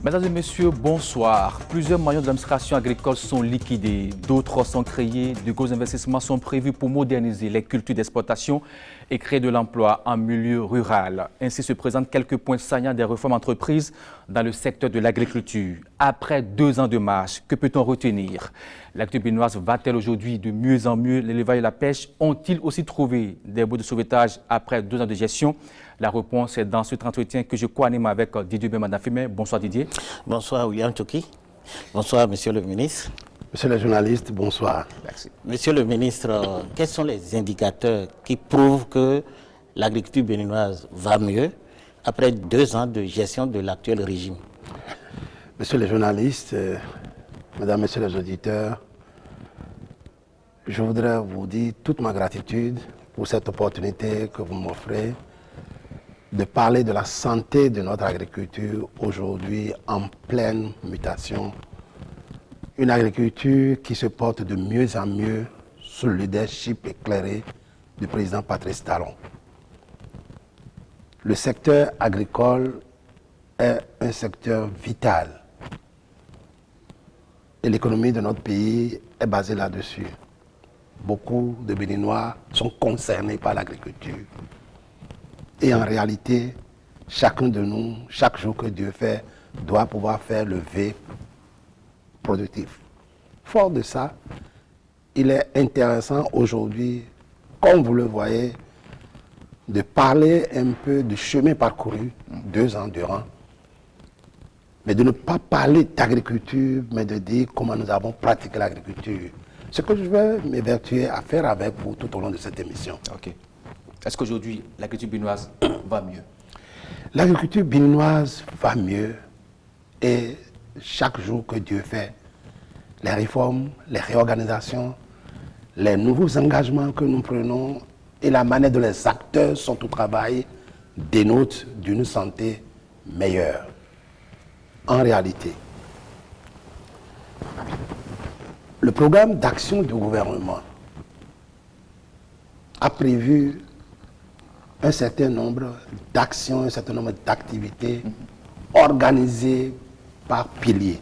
Mesdames et messieurs, bonsoir. Plusieurs maillons de l'administration agricole sont liquidés, d'autres sont créés, de gros investissements sont prévus pour moderniser les cultures d'exploitation et créer de l'emploi en milieu rural. Ainsi se présentent quelques points saillants des réformes entreprises dans le secteur de l'agriculture. Après 2 ans de marche, que peut-on retenir? L'agriculture béninoise va-t-elle aujourd'hui de mieux en mieux? L'élevage et la pêche ont-ils aussi trouvé des bouts de sauvetage après 2 ans de gestion? La réponse est dans cet entretien que je co-anime avec Didier Bemandafimé. Bonsoir Didier. Bonsoir William Tchoki. Bonsoir Monsieur le ministre. Monsieur le journaliste, bonsoir. Merci. Monsieur le ministre, quels sont les indicateurs qui prouvent que l'agriculture béninoise va mieux après 2 ans de gestion de l'actuel régime? Monsieur le journaliste, mesdames, messieurs les auditeurs, je voudrais vous dire toute ma gratitude pour cette opportunité que vous m'offrez de parler de la santé de notre agriculture aujourd'hui en pleine mutation. Une agriculture qui se porte de mieux en mieux sous le leadership éclairé du président Patrice Talon. Le secteur agricole est un secteur vital et l'économie de notre pays est basée là-dessus. Beaucoup de Béninois sont concernés par l'agriculture. Et en réalité, chacun de nous, chaque jour que Dieu fait, doit pouvoir faire le V productif. Fort de ça, il est intéressant aujourd'hui, comme vous le voyez, de parler un peu du chemin parcouru 2 ans durant, mais de ne pas parler d'agriculture, mais de dire comment nous avons pratiqué l'agriculture. Ce que je vais m'évertuer à faire avec vous tout au long de cette émission. Ok. Est-ce qu'aujourd'hui, l'agriculture béninoise va mieux? L'agriculture béninoise va mieux et chaque jour que Dieu fait, les réformes, les réorganisations, les nouveaux engagements que nous prenons et la manière dont les acteurs sont au travail dénotent d'une santé meilleure. En réalité, le programme d'action du gouvernement a prévu un certain nombre d'actions, un certain nombre d'activités organisées par piliers.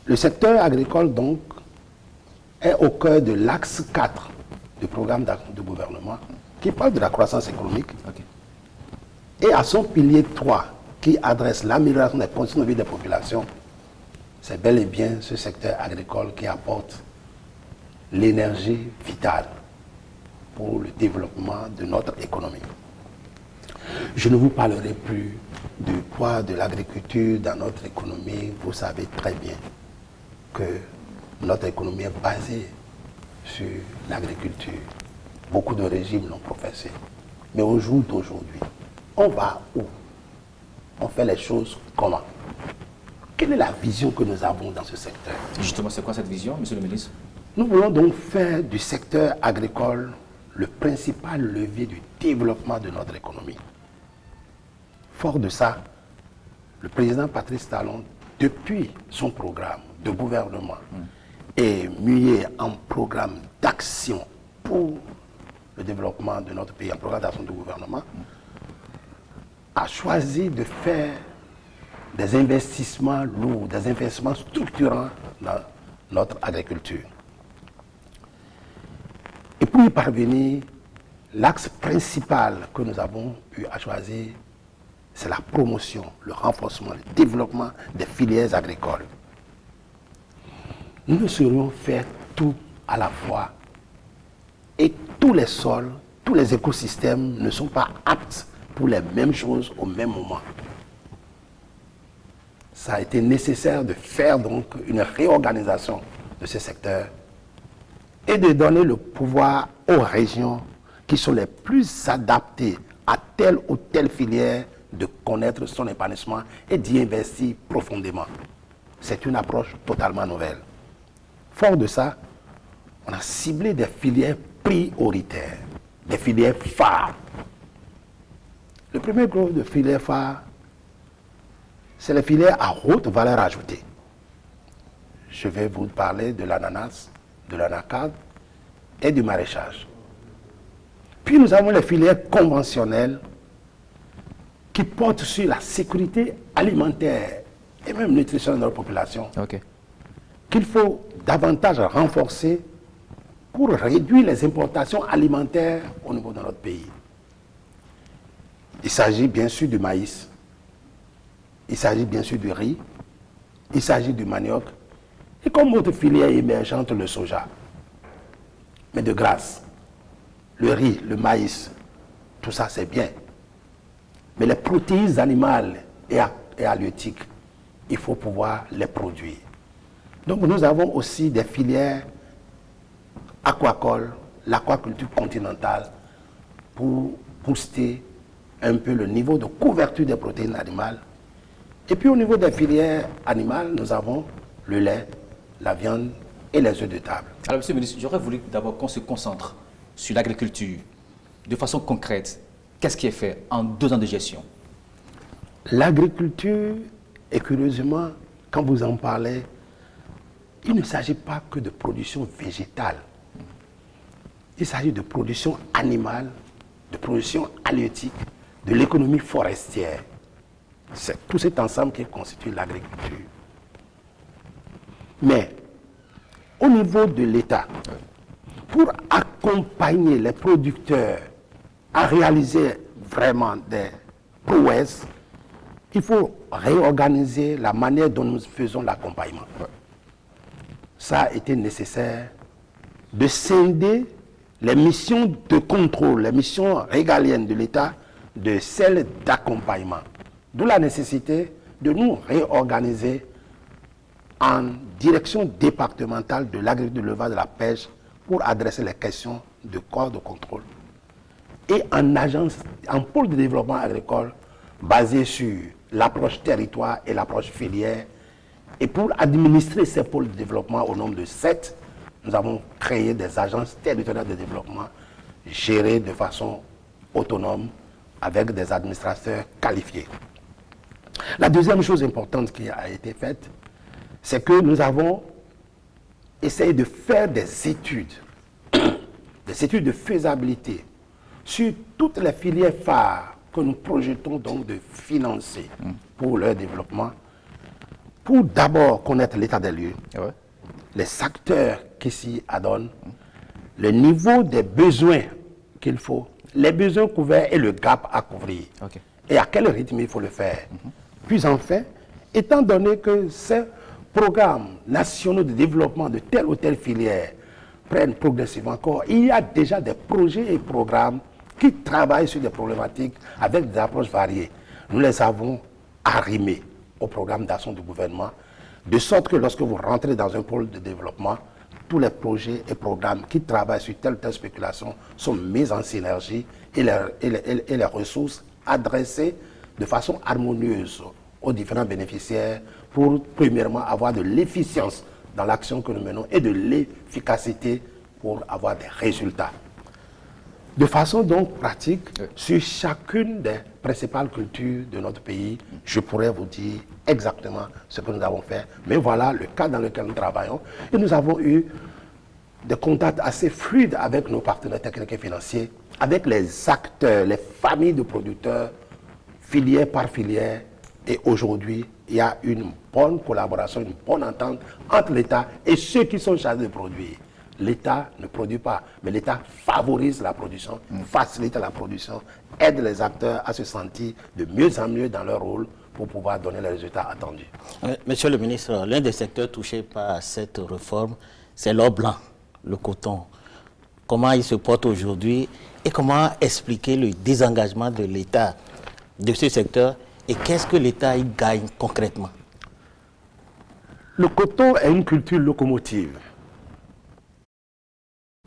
Le secteur agricole, donc, est au cœur de l'axe 4 du programme d'action du gouvernement qui parle de la croissance économique. Okay. Et à son pilier 3 qui adresse l'amélioration des conditions de vie des populations, c'est bel et bien ce secteur agricole qui apporte l'énergie vitale pour le développement de notre économie. Je ne vous parlerai plus du poids de l'agriculture dans notre économie. Vous savez très bien que notre économie est basée sur l'agriculture. Beaucoup de régimes l'ont professé. Mais au jour d'aujourd'hui, on va où? On fait les choses comment? Quelle est la vision que nous avons dans ce secteur? Justement, c'est quoi cette vision, monsieur le ministre? Nous voulons donc faire du secteur agricole le principal levier du développement de notre économie. Fort de ça, le président Patrice Talon, depuis son programme de gouvernement, est mué en programme d'action pour le développement de notre pays, en programme d'action du gouvernement, a choisi de faire des investissements lourds, des investissements structurants dans notre agriculture. Et pour y parvenir, l'axe principal que nous avons eu à choisir, c'est la promotion, le renforcement, le développement des filières agricoles. Nous ne saurions faire tout à la fois et tous les sols, tous les écosystèmes ne sont pas aptes pour les mêmes choses au même moment. Ça a été nécessaire de faire donc une réorganisation de ce secteur et de donner le pouvoir aux régions qui sont les plus adaptées à telle ou telle filière de connaître son épanouissement et d'y investir profondément. C'est une approche totalement nouvelle. Fort de ça, on a ciblé des filières prioritaires, des filières phares. Le premier groupe de filières phares, c'est les filières à haute valeur ajoutée. Je vais vous parler de l'ananas, de l'anacarde et du maraîchage. Puis nous avons les filières conventionnelles qui porte sur la sécurité alimentaire et même nutritionnelle de notre population, Ok. qu'il faut davantage renforcer pour réduire les importations alimentaires au niveau de notre pays. Il s'agit bien sûr du maïs, il s'agit bien sûr du riz, il s'agit du manioc, et comme autre filière émergente, le soja. Mais de grâce, le riz, le maïs, tout ça c'est bien. Mais les protéines animales et halieutiques, il faut pouvoir les produire. Donc nous avons aussi des filières aquacoles, l'aquaculture continentale, pour booster un peu le niveau de couverture des protéines animales. Et puis au niveau des filières animales, nous avons le lait, la viande et les œufs de table. Alors, Monsieur le ministre, j'aurais voulu d'abord qu'on se concentre sur l'agriculture de façon concrète. Qu'est-ce qui est fait en 2 ans de gestion? L'agriculture, et curieusement, quand vous en parlez, il ne s'agit pas que de production végétale. Il s'agit de production animale, de production halieutique, de l'économie forestière. C'est tout cet ensemble qui constitue l'agriculture. Mais, au niveau de l'État, pour accompagner les producteurs à réaliser vraiment des prouesses, il faut réorganiser la manière dont nous faisons l'accompagnement. Ça a été nécessaire de scinder les missions de contrôle, les missions régaliennes de l'État de celles d'accompagnement. D'où la nécessité de nous réorganiser en direction départementale de l'agriculture, de l'élevage, de la pêche pour adresser les questions de corps de contrôle. Et en agence, en pôle de développement agricole basé sur l'approche territoire et l'approche filière. Et pour administrer ces pôles de développement au nombre de 7, nous avons créé des agences territoriales de développement gérées de façon autonome avec des administrateurs qualifiés. La deuxième chose importante qui a été faite, c'est que nous avons essayé de faire des études de faisabilité sur toutes les filières phares que nous projetons donc de financer pour leur développement, pour d'abord connaître l'état des lieux, les acteurs qui s'y adonnent, le niveau des besoins qu'il faut, les besoins couverts et le gap à couvrir, et à quel rythme il faut le faire. Puis enfin, étant donné que ces programmes nationaux de développement de telle ou telle filière prennent progressivement corps, il y a déjà des projets et programmes qui travaillent sur des problématiques avec des approches variées. Nous les avons arrimés au programme d'action du gouvernement, de sorte que lorsque vous rentrez dans un pôle de développement, tous les projets et programmes qui travaillent sur telle ou telle spéculation sont mis en synergie et les ressources adressées de façon harmonieuse aux différents bénéficiaires pour, premièrement, avoir de l'efficience dans l'action que nous menons et de l'efficacité pour avoir des résultats. De façon donc pratique, sur chacune des principales cultures de notre pays, je pourrais vous dire exactement ce que nous avons fait. Mais voilà le cadre dans lequel nous travaillons. Et nous avons eu des contacts assez fluides avec nos partenaires techniques et financiers, avec les acteurs, les familles de producteurs, filière par filière. Et aujourd'hui, il y a une bonne collaboration, une bonne entente entre l'État et ceux qui sont chargés de produire. L'État ne produit pas, mais l'État favorise la production, facilite la production, aide les acteurs à se sentir de mieux en mieux dans leur rôle pour pouvoir donner les résultats attendus. Monsieur le ministre, l'un des secteurs touchés par cette réforme, c'est l'or blanc, le coton. Comment il se porte aujourd'hui et comment expliquer le désengagement de l'État de ce secteur et qu'est-ce que l'État y gagne concrètement? Le coton est une culture locomotive.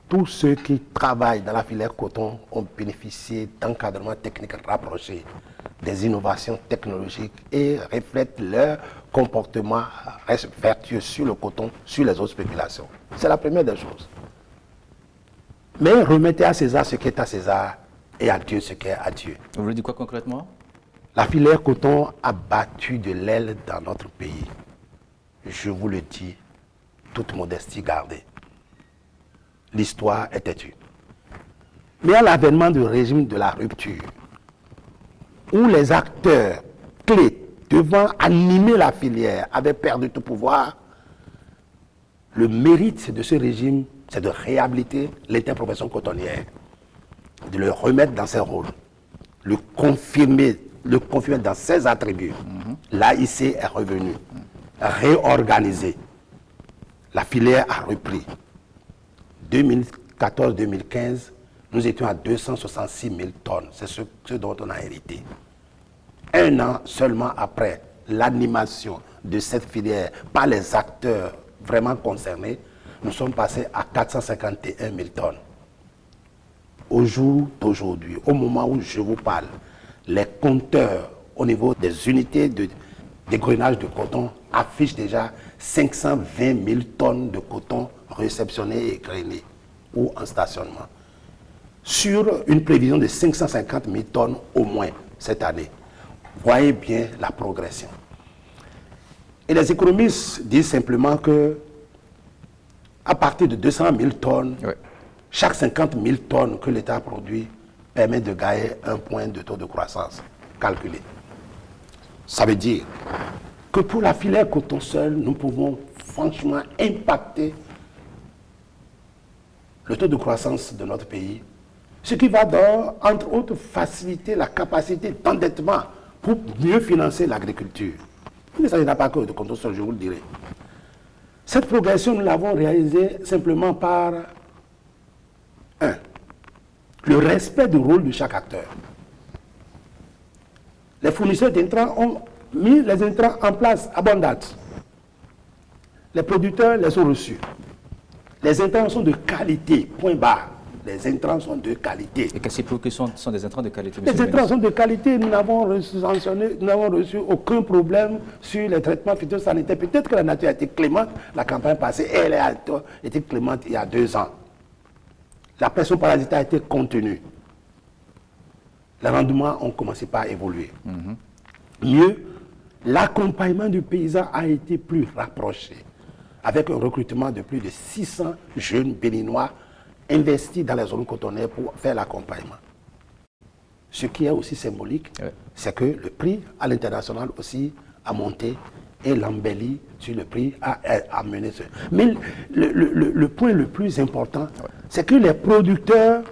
Tous ceux qui travaillent dans la filière coton ont bénéficié d'encadrement technique rapproché, des innovations technologiques et reflètent leur comportement vertueux sur le coton, sur les autres spéculations. C'est la première des choses. Mais remettez à César ce qui est à César et à Dieu ce qui est à Dieu. Vous voulez dire quoi concrètement? La filière coton a battu de l'aile dans notre pays. Je vous le dis, toute modestie gardée. L'histoire est têtue. Mais à l'avènement du régime de la rupture, où les acteurs clés devant animer la filière avaient perdu tout pouvoir, le mérite de ce régime, c'est de réhabiliter l'interprofession cotonnière, de le remettre dans ses rôles, le confirmer dans ses attributs. L'AIC est revenu, réorganisé. La filière a repris. 2014-2015, nous étions à 266 000 tonnes. C'est ce dont on a hérité. Un an seulement après l'animation de cette filière par les acteurs vraiment concernés, nous sommes passés à 451 000 tonnes. Au jour d'aujourd'hui, au moment où je vous parle, les compteurs au niveau des unités de dégrenage de coton affichent déjà 520 000 tonnes de coton réceptionné et grainé ou en stationnement, sur une prévision de 550 000 tonnes au moins cette année. Voyez bien la progression. Et les économistes disent simplement que à partir de 200 000 tonnes, chaque 50 000 tonnes que l'État produit permet de gagner un point de taux de croissance calculé. Ça veut dire que pour la filière coton seule, nous pouvons franchement impacter le taux de croissance de notre pays, ce qui va entre autres, faciliter la capacité d'endettement pour mieux financer l'agriculture. Il ne s'agit pas que de coton seul, je vous le dirai. Cette progression, nous l'avons réalisée simplement par le respect du rôle de chaque acteur. Les fournisseurs d'intrants ont mis les intrants en place à bonne date. Les producteurs les ont reçus. Les intrants sont de qualité, point barre. Les intrants sont de qualité. Et qu'est-ce qui prouve que ce sont des intrants de qualité, Les intrants sont de qualité. Nous n'avons reçu aucun problème sur les traitements phytosanitaires. Peut-être que la nature a été clémente la campagne passée et elle a été clémente il y a 2 ans. La pression parasitaire a été contenue. Les rendements ont commencé par évoluer. Mieux, l'accompagnement du paysan a été plus rapproché, avec un recrutement de plus de 600 jeunes béninois investis dans les zones cotonnières pour faire l'accompagnement. Ce qui est aussi symbolique, c'est que le prix à l'international aussi a monté et l'embellie sur le prix a mené ce. Mais le point le plus important, c'est que les producteurs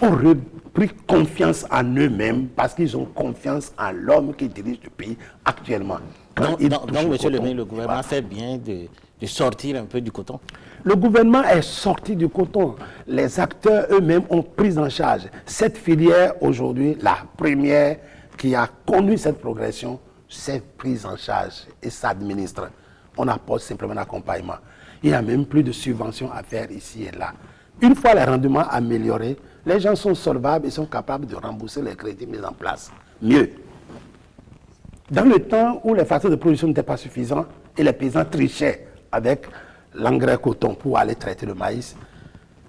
ont repris confiance en eux-mêmes parce qu'ils ont confiance en l'homme qui dirige le pays actuellement. Donc, monsieur le ministre, le gouvernement fait bien de sortir un peu du coton. Le gouvernement est sorti du coton. Les acteurs eux-mêmes ont pris en charge cette filière aujourd'hui, la première qui a connu cette progression, c'est prise en charge et s'administre. On apporte simplement l'accompagnement. Il n'y a même plus de subventions à faire ici et là. Une fois les rendements améliorés, les gens sont solvables et sont capables de rembourser les crédits mis en place. Mieux, dans le temps où les facteurs de production n'étaient pas suffisants et les paysans trichaient avec l'engrais coton pour aller traiter le maïs,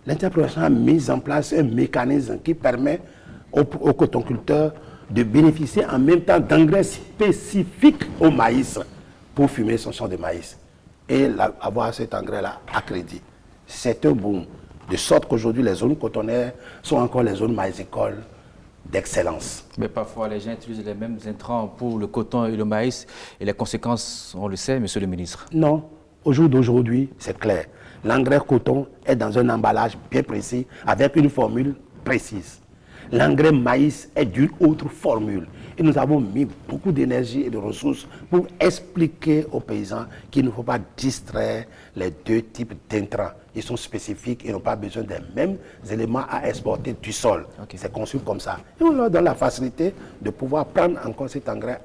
l'interprofession a mis en place un mécanisme qui permet aux cotonculteurs de bénéficier en même temps d'engrais spécifiques au maïs pour fumer son champ de maïs et avoir cet engrais-là à crédit. C'est un boom. De sorte qu'aujourd'hui, les zones cotonnières sont encore les zones maïsicoles d'excellence. Mais parfois, les gens utilisent les mêmes intrants pour le coton et le maïs et les conséquences, on le sait, monsieur le ministre. Non. Au jour d'aujourd'hui, c'est clair. L'engrais coton est dans un emballage bien précis avec une formule précise. L'engrais maïs est d'une autre formule. Et nous avons mis beaucoup d'énergie et de ressources pour expliquer aux paysans qu'il ne faut pas distraire les deux types d'intrants. Ils sont spécifiques et n'ont pas besoin des mêmes éléments à exporter du sol. C'est conçu comme ça. Et on leur donne la facilité de pouvoir prendre encore cet engrais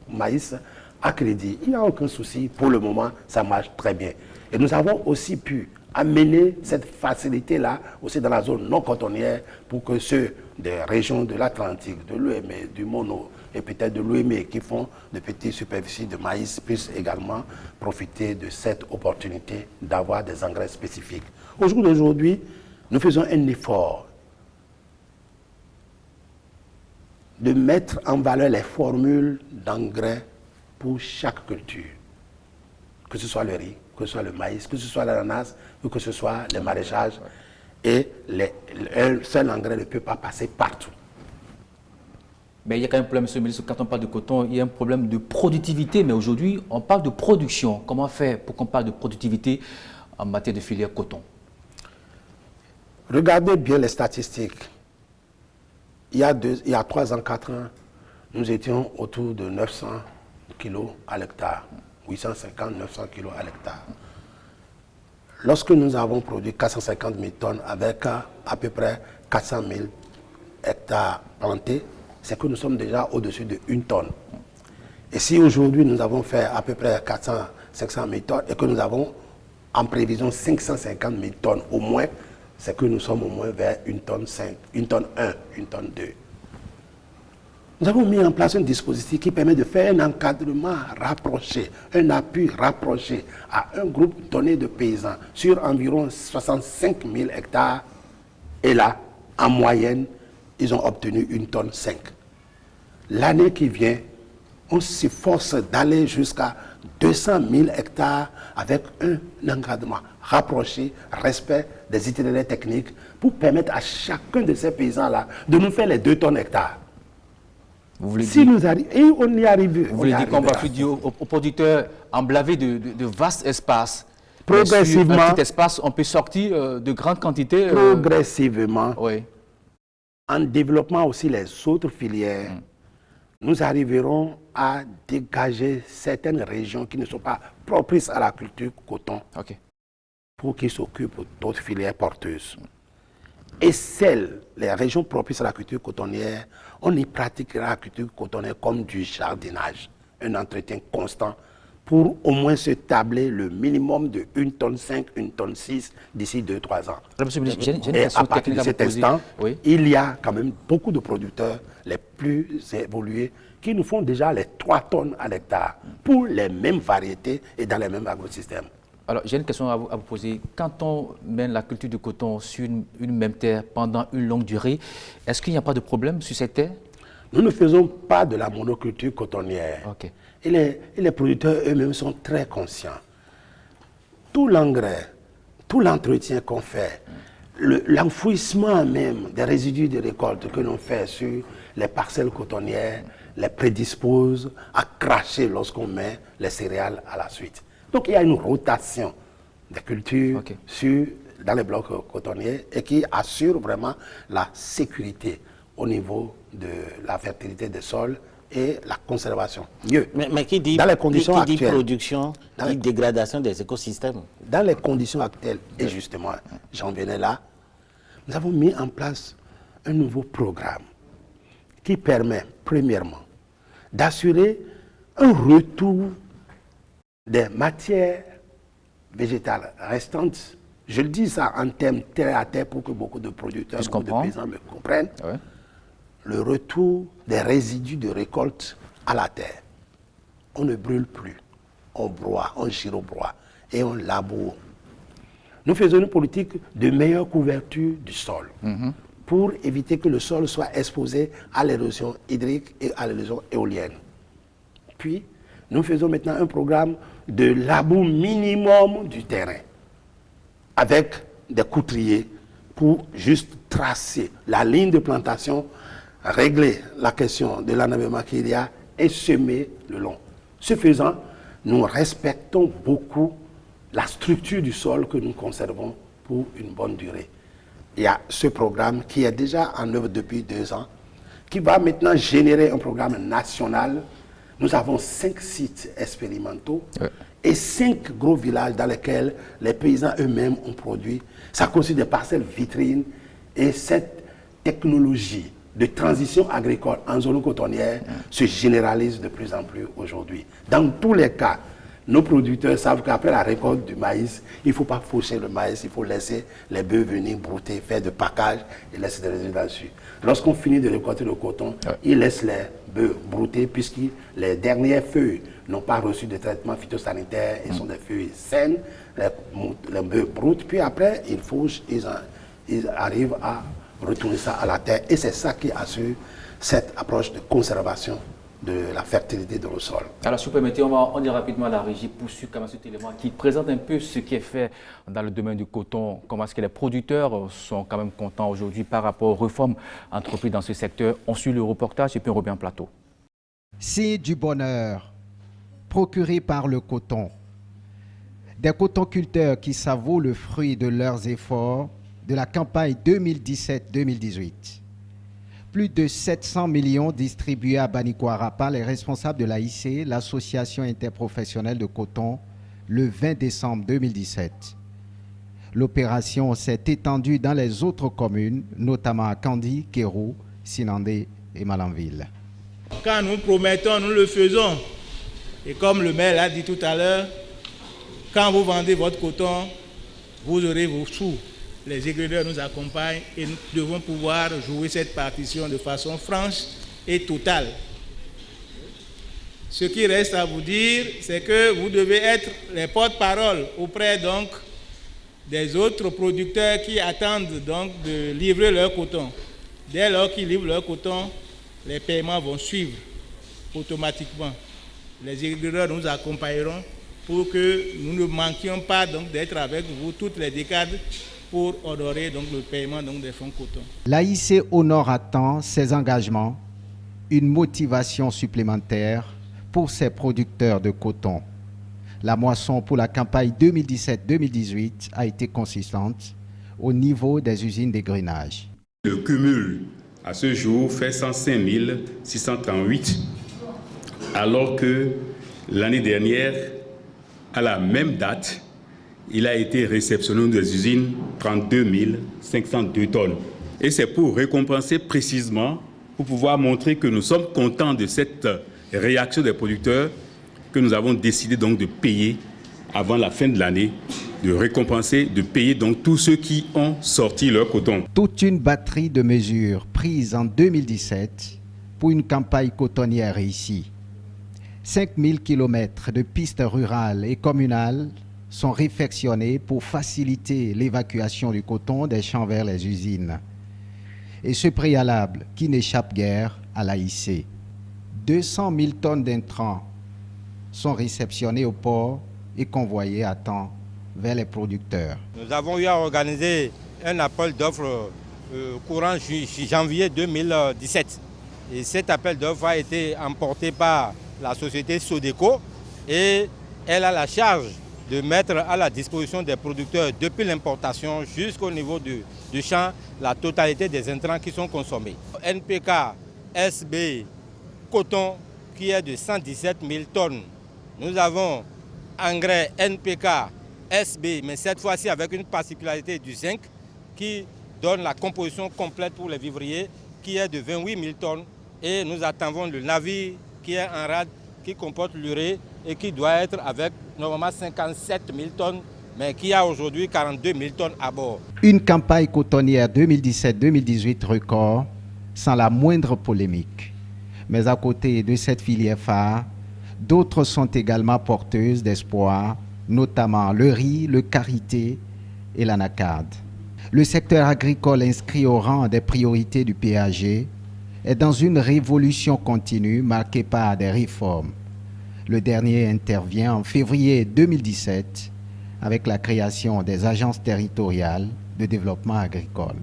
maïs à crédit. Il n'y a aucun souci. Pour le moment, ça marche très bien. Et nous avons aussi pu amener cette facilité-là aussi dans la zone non cotonnière pour que ceux des régions de l'Atlantique, de l'OME, du Mono et peut-être de l'OME qui font de petites superficies de maïs puissent également profiter de cette opportunité d'avoir des engrais spécifiques. Au jour d'aujourd'hui, nous faisons un effort de mettre en valeur les formules d'engrais pour chaque culture, que ce soit le riz, que ce soit le maïs, que ce soit l'ananas, ou que ce soit les maraîchages. Et un seul engrais ne peut pas passer partout. Mais il y a quand même un problème, monsieur le ministre, quand on parle de coton, il y a un problème de productivité. Mais aujourd'hui, on parle de production. Comment faire pour qu'on parle de productivité en matière de filière coton? Regardez bien les statistiques. Il y a 3 ans, 4 ans, nous étions autour de 900 kilos à l'hectare. 850, 900 kilos à l'hectare. Lorsque nous avons produit 450 000 tonnes avec à peu près 400 000 hectares plantés, c'est que nous sommes déjà au-dessus de 1 tonne. Et si aujourd'hui nous avons fait à peu près 400, 500 000 tonnes et que nous avons en prévision 550 000 tonnes au moins, c'est que nous sommes au moins vers 1 tonne 5, 1 tonne 1, 1 tonne 2. Nous avons mis en place un dispositif qui permet de faire un encadrement rapproché, un appui rapproché à un groupe donné de paysans sur environ 65 000 hectares. Et là, en moyenne, ils ont obtenu 1 tonne 5. L'année qui vient, on s'efforce d'aller jusqu'à 200 000 hectares avec un encadrement rapproché, respect des itinéraires techniques pour permettre à chacun de ces paysans-là de nous faire les 2 tonnes hectares. Vous voulez Si dire, nous arrivons, et on y arrive. vous voulez dire qu'on va plus dire aux producteurs emblavés de vastes espaces. Progressivement. Mais sur un petit espace, on peut sortir de grandes quantités. Progressivement, Oui. en développant aussi les autres filières, nous arriverons à dégager certaines régions qui ne sont pas propices à la culture coton OK. pour qu'ils s'occupent d'autres filières porteuses. Et les régions propices à la culture cotonnière, on y pratiquera la culture cotonnière comme du jardinage, un entretien constant pour au moins se tabler le minimum de 1 tonne 5, 1 tonne 6 d'ici 2-3 ans. Monsieur le ministre, j'ai une Et question à partir de technique à vous cet poser. instant, Oui. il y a quand même beaucoup de producteurs les plus évolués qui nous font déjà les 3 tonnes à l'hectare pour les mêmes variétés et dans les mêmes agrosystèmes. Alors, j'ai une question à vous poser. Quand on mène la culture du coton sur une même terre pendant une longue durée, est-ce qu'il n'y a pas de problème sur cette terre? Nous ne faisons pas de la monoculture cotonnière. OK. Et les producteurs eux-mêmes sont très conscients. Tout l'engrais, tout l'entretien qu'on fait, l'enfouissement même des résidus de récolte que l'on fait sur les parcelles cotonnières, les prédispose à cracher lorsqu'on met les céréales à la suite. Donc il y a une rotation des cultures OK. dans les blocs cotonniers et qui assure vraiment la sécurité au niveau de la fertilité des sols et la conservation. Mieux. Mais qui dit, dans les conditions qui dit actuelles, production, dit dégradation des écosystèmes. dans les conditions actuelles, et justement, j'en venais là, nous avons mis en place un nouveau programme qui permet, premièrement, d'assurer un retour des matières végétales restantes. Je le dis ça en termes terre à terre pour que beaucoup de producteurs, beaucoup de paysans me comprennent. Ouais. Le retour des résidus de récolte à la terre. On ne brûle plus, on broie, on girobroie et on laboure. Nous faisons une politique de meilleure couverture du sol pour éviter que le sol soit exposé à l'érosion hydrique et à l'érosion éolienne. Puis, nous faisons maintenant un programme de labour minimum du terrain avec des couturiers pour juste tracer la ligne de plantation, régler la question de l'enlèvement qu'il y a et semer le long. Ce faisant, nous respectons beaucoup la structure du sol que nous conservons pour une bonne durée. Il y a ce programme qui est déjà en œuvre depuis 2 ans, qui va maintenant générer un programme national. Nous avons 5 sites expérimentaux et 5 gros villages dans lesquels les paysans eux-mêmes ont produit. Ça constitue des parcelles vitrines et cette technologie de transition agricole en zone cotonnière se généralise de plus en plus aujourd'hui. Dans tous les cas, nos producteurs savent qu'après la récolte du maïs, il ne faut pas faucher le maïs, il faut laisser les bœufs venir brouter, faire de package et laisser des résultats dessus. Lorsqu'on finit de récolter le coton, ils laissent les bœufs brouter puisque les dernières feuilles n'ont pas reçu de traitement phytosanitaire et sont des feuilles saines. Les bœufs broutent, puis après, ils fauchent, ils arrivent à retourner ça à la terre. Et c'est ça qui assure cette approche de conservation de la fertilité de nos sols. Alors, si vous permettez, on dit rapidement à la régie poursuit quand même cet élément qui présente un peu ce qui est fait dans le domaine du coton. Comment est-ce que les producteurs sont quand même contents aujourd'hui par rapport aux réformes entreprises dans ce secteur. On suit le reportage et puis on revient en plateau. C'est du bonheur procuré par le coton. Des cotonculteurs qui savourent le fruit de leurs efforts de la campagne 2017-2018. Plus de 700 millions distribués à Banikwara par les responsables de l'AIC, l'Association interprofessionnelle de coton, le 20 décembre 2017. L'opération s'est étendue dans les autres communes, notamment à Kandi, Kéro, Sinandé et Malanville. Quand nous promettons, nous le faisons. Et comme le maire l'a dit tout à l'heure, quand vous vendez votre coton, vous aurez vos sous. Les ingrédients nous accompagnent et nous devons pouvoir jouer cette partition de façon franche et totale. Ce qui reste à vous dire, c'est que vous devez être les porte-parole auprès donc des autres producteurs qui attendent donc de livrer leur coton. Dès lors qu'ils livrent leur coton, les paiements vont suivre automatiquement. Les ingrédients nous accompagneront pour que nous ne manquions pas donc d'être avec vous toutes les décades pour honorer donc le paiement donc des fonds coton. L'AIC honore à temps ses engagements, une motivation supplémentaire pour ses producteurs de coton. La moisson pour la campagne 2017-2018 a été consistante au niveau des usines d'égrenage. Le cumul à ce jour fait 105 638, alors que l'année dernière, à la même date, il a été réceptionné des usines 32 502 tonnes. Et c'est pour récompenser précisément, pour pouvoir montrer que nous sommes contents de cette réaction des producteurs, que nous avons décidé donc de payer avant la fin de l'année, de récompenser, de payer donc tous ceux qui ont sorti leur coton. Toute une batterie de mesures prises en 2017 pour une campagne cotonnière réussie. 5000 km de pistes rurales et communales sont réfectionnées pour faciliter l'évacuation du coton des champs vers les usines. Et ce préalable qui n'échappe guère à l'AIC. 200 000 tonnes d'intrants sont réceptionnées au port et convoyées à temps vers les producteurs. Nous avons eu à organiser un appel d'offres courant janvier 2017. Et cet appel d'offres a été emporté par la société Sodeco et elle a la charge de mettre à la disposition des producteurs depuis l'importation jusqu'au niveau du champ la totalité des intrants qui sont consommés. NPK, SB, coton qui est de 117 000 tonnes. Nous avons engrais NPK, SB, mais cette fois-ci avec une particularité du zinc qui donne la composition complète pour les vivriers qui est de 28 000 tonnes. Et nous attendons le navire qui est en rade, qui comporte l'urée et qui doit être avec normalement 57 000 tonnes, mais qui a aujourd'hui 42 000 tonnes à bord. Une campagne cotonnière 2017-2018 record, sans la moindre polémique. Mais à côté de cette filière phare, d'autres sont également porteuses d'espoir, notamment le riz, le karité et l'anacarde. Le secteur agricole inscrit au rang des priorités du PAG est dans une révolution continue marquée par des réformes. Le dernier intervient en février 2017 avec la création des agences territoriales de développement agricole.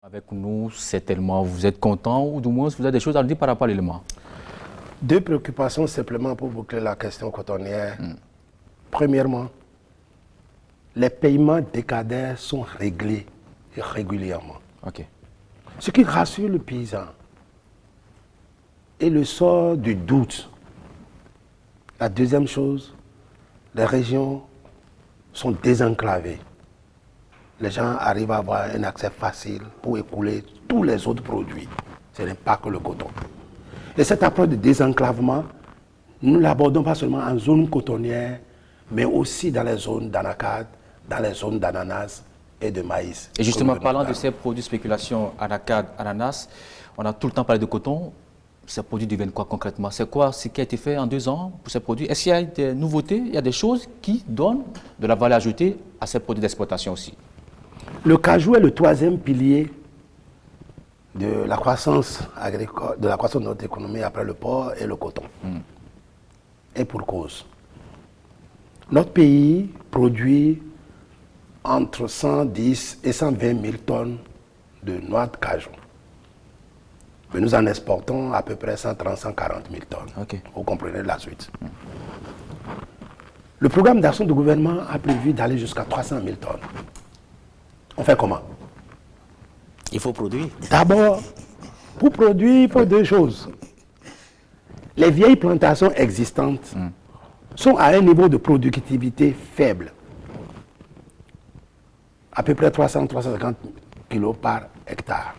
Avec nous, certainement, vous êtes content ou du moins vous avez des choses à nous dire par rapport à l'élément. Deux préoccupations simplement pour boucler la question cotonnière. Premièrement, les paiements décadaires sont réglés régulièrement. Ok. Ce qui rassure le paysan et le sort du doute. La deuxième chose, les régions sont désenclavées. Les gens arrivent à avoir un accès facile pour écouler tous les autres produits. Ce n'est pas que le coton. Et cette approche de désenclavement, nous ne l'abordons pas seulement en zone cotonnière, mais aussi dans les zones d'anacarde, dans les zones d'ananas et de maïs. Et justement, parlant de ces produits de spéculation, anacarde, ananas, on a tout le temps parlé de coton. Ces produits deviennent quoi concrètement? C'est quoi ce qui a été fait en 2 ans pour ces produits? Est-ce qu'il y a des nouveautés? Il y a des choses qui donnent de la valeur ajoutée à ces produits d'exploitation aussi? Le cajou est le 3e pilier de la croissance agricole, de la croissance de notre économie après le porc et le coton. Et pour cause. Notre pays produit entre 110 et 120 000 tonnes de noix de cajou. Mais nous en exportons à peu près 130 140 000 tonnes. Okay. Vous comprenez la suite. Le programme d'action du gouvernement a prévu d'aller jusqu'à 300 000 tonnes. On fait comment? Il faut produire. D'abord, pour produire, il faut deux choses. Les vieilles plantations existantes sont à un niveau de productivité faible. À peu près 300-350 kilos par hectare.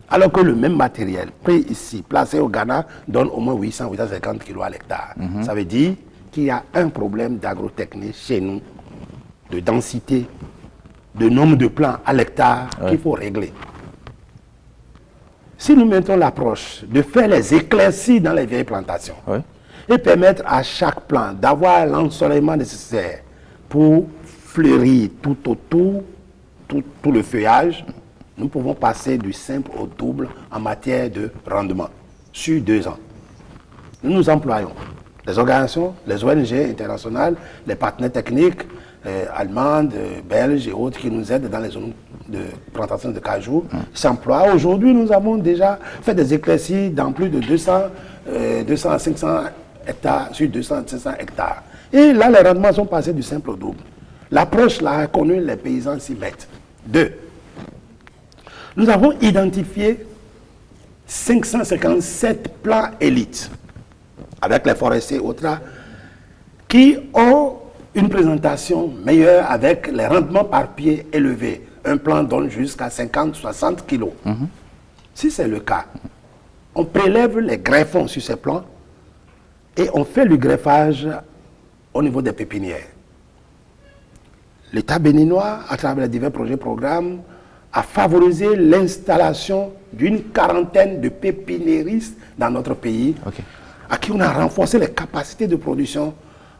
Alors que le même matériel pris ici, placé au Ghana, donne au moins 800-850 kilos à l'hectare. Ça veut dire qu'il y a un problème d'agrotechnie chez nous, de densité, de nombre de plants à l'hectare qu'il faut régler. Si nous mettons l'approche de faire les éclaircies dans les vieilles plantations et permettre à chaque plant d'avoir l'ensoleillement nécessaire pour fleurir tout autour, tout le feuillage, nous pouvons passer du simple au double en matière de rendement sur 2 ans. Nous nous employons. Les organisations, les ONG internationales, les partenaires techniques, allemandes, belges et autres qui nous aident dans les zones de plantation de cajou s'emploient. Aujourd'hui, nous avons déjà fait des éclaircies dans plus de 200 à 500 hectares sur 200 à 500 hectares. Et là, les rendements sont passés du simple au double. L'approche là, connue, les paysans s'y mettent. 2. Nous avons identifié 557 plants élites avec les forestiers et autres qui ont une présentation meilleure avec les rendements par pied élevés. Un plant donne jusqu'à 50-60 kilos. Si c'est le cas, on prélève les greffons sur ces plants et on fait le greffage au niveau des pépinières. L'État béninois, à travers les divers projets et programmes, a favorisé l'installation d'une quarantaine de pépiniéristes dans notre pays, à qui on a renforcé les capacités de production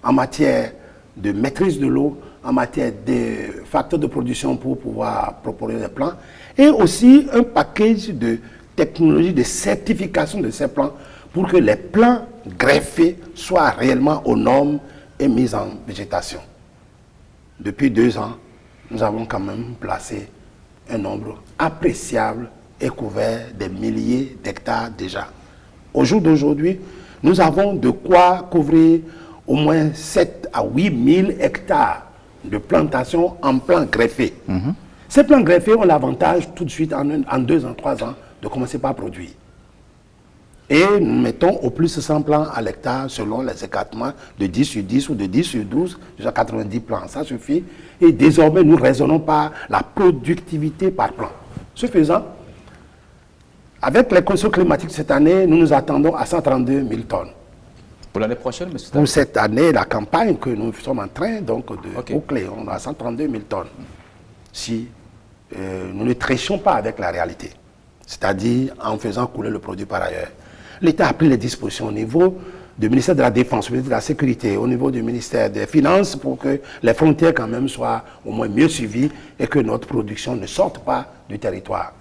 en matière de maîtrise de l'eau, en matière de facteurs de production pour pouvoir proposer des plants, et aussi un package de technologies de certification de ces plants pour que les plants greffés soient réellement aux normes et mis en végétation. Depuis 2 ans, nous avons quand même placé un nombre appréciable et couvert des milliers d'hectares déjà. Au jour d'aujourd'hui, nous avons de quoi couvrir au moins 7 à 8 000 hectares de plantations en plants greffés. Ces plants greffés ont l'avantage tout de suite en 2 ans, 3 ans de commencer par produire. Et nous mettons au plus 100 plants à l'hectare selon les écartements de 10 sur 10 ou de 10 sur 12 jusqu'à 90 plants. Ça suffit. Et désormais, nous raisonnons par la productivité par plan. Ce faisant, avec les conditions climatiques cette année, nous nous attendons à 132 000 tonnes. Pour l'année prochaine, monsieur? Pour cette année, la campagne que nous sommes en train donc, de boucler, on a 132 000 tonnes. Si nous ne trichons pas avec la réalité, c'est-à-dire en faisant couler le produit par ailleurs. L'État a pris les dispositions au niveau du ministère de la Défense, au ministère de la Sécurité, au niveau du ministère des Finances pour que les frontières quand même soient au moins mieux suivies et que notre production ne sorte pas du territoire.